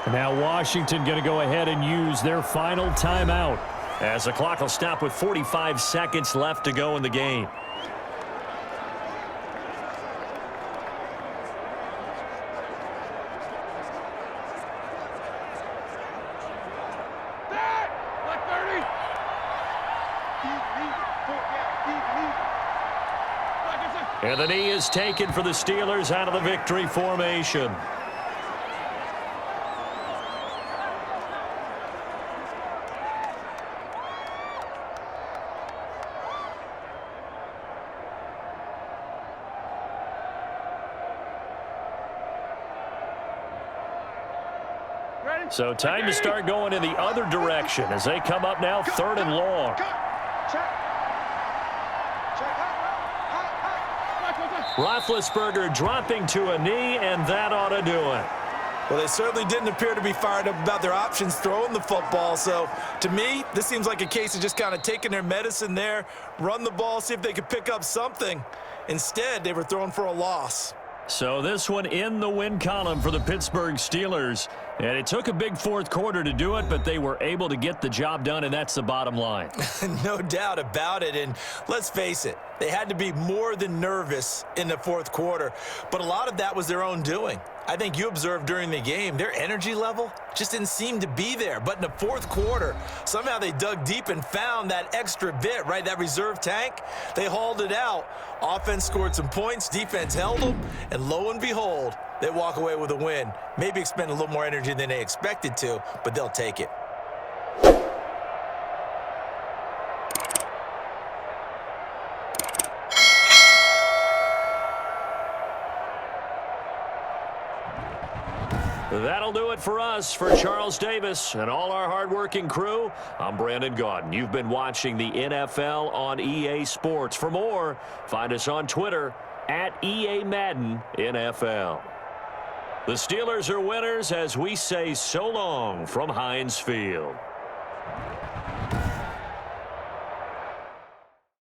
Now Washington going to go ahead and use their final timeout, as the clock will stop with 45 seconds left to go in the game. And the knee is taken for the Steelers out of the victory formation. So time to start going in the other direction as they come up now third and long. Roethlisberger dropping to a knee, and that ought to do it. Well, they certainly didn't appear to be fired up about their options throwing the football. So, to me, this seems like a case of just kind of taking their medicine there, run the ball, see if they could pick up something. Instead, they were throwing for a loss. So this one in the win column for the Pittsburgh Steelers. And it took a big fourth quarter to do it, but they were able to get the job done, and that's the bottom line. No doubt about it. And let's face it, they had to be more than nervous in the fourth quarter. But a lot of that was their own doing. I think you observed during the game, their energy level just didn't seem to be there. But in the fourth quarter, somehow they dug deep and found that extra bit, right? That reserve tank. They hauled it out. Offense scored some points. Defense held them. And lo and behold, they walk away with a win. Maybe expend a little more energy than they expected to, but they'll take it. That'll do it for us. For Charles Davis and all our hardworking crew, I'm Brandon Gaudin. You've been watching the NFL on EA Sports. For more, find us on Twitter at EA Madden NFL. The Steelers are winners as we say so long from Heinz Field.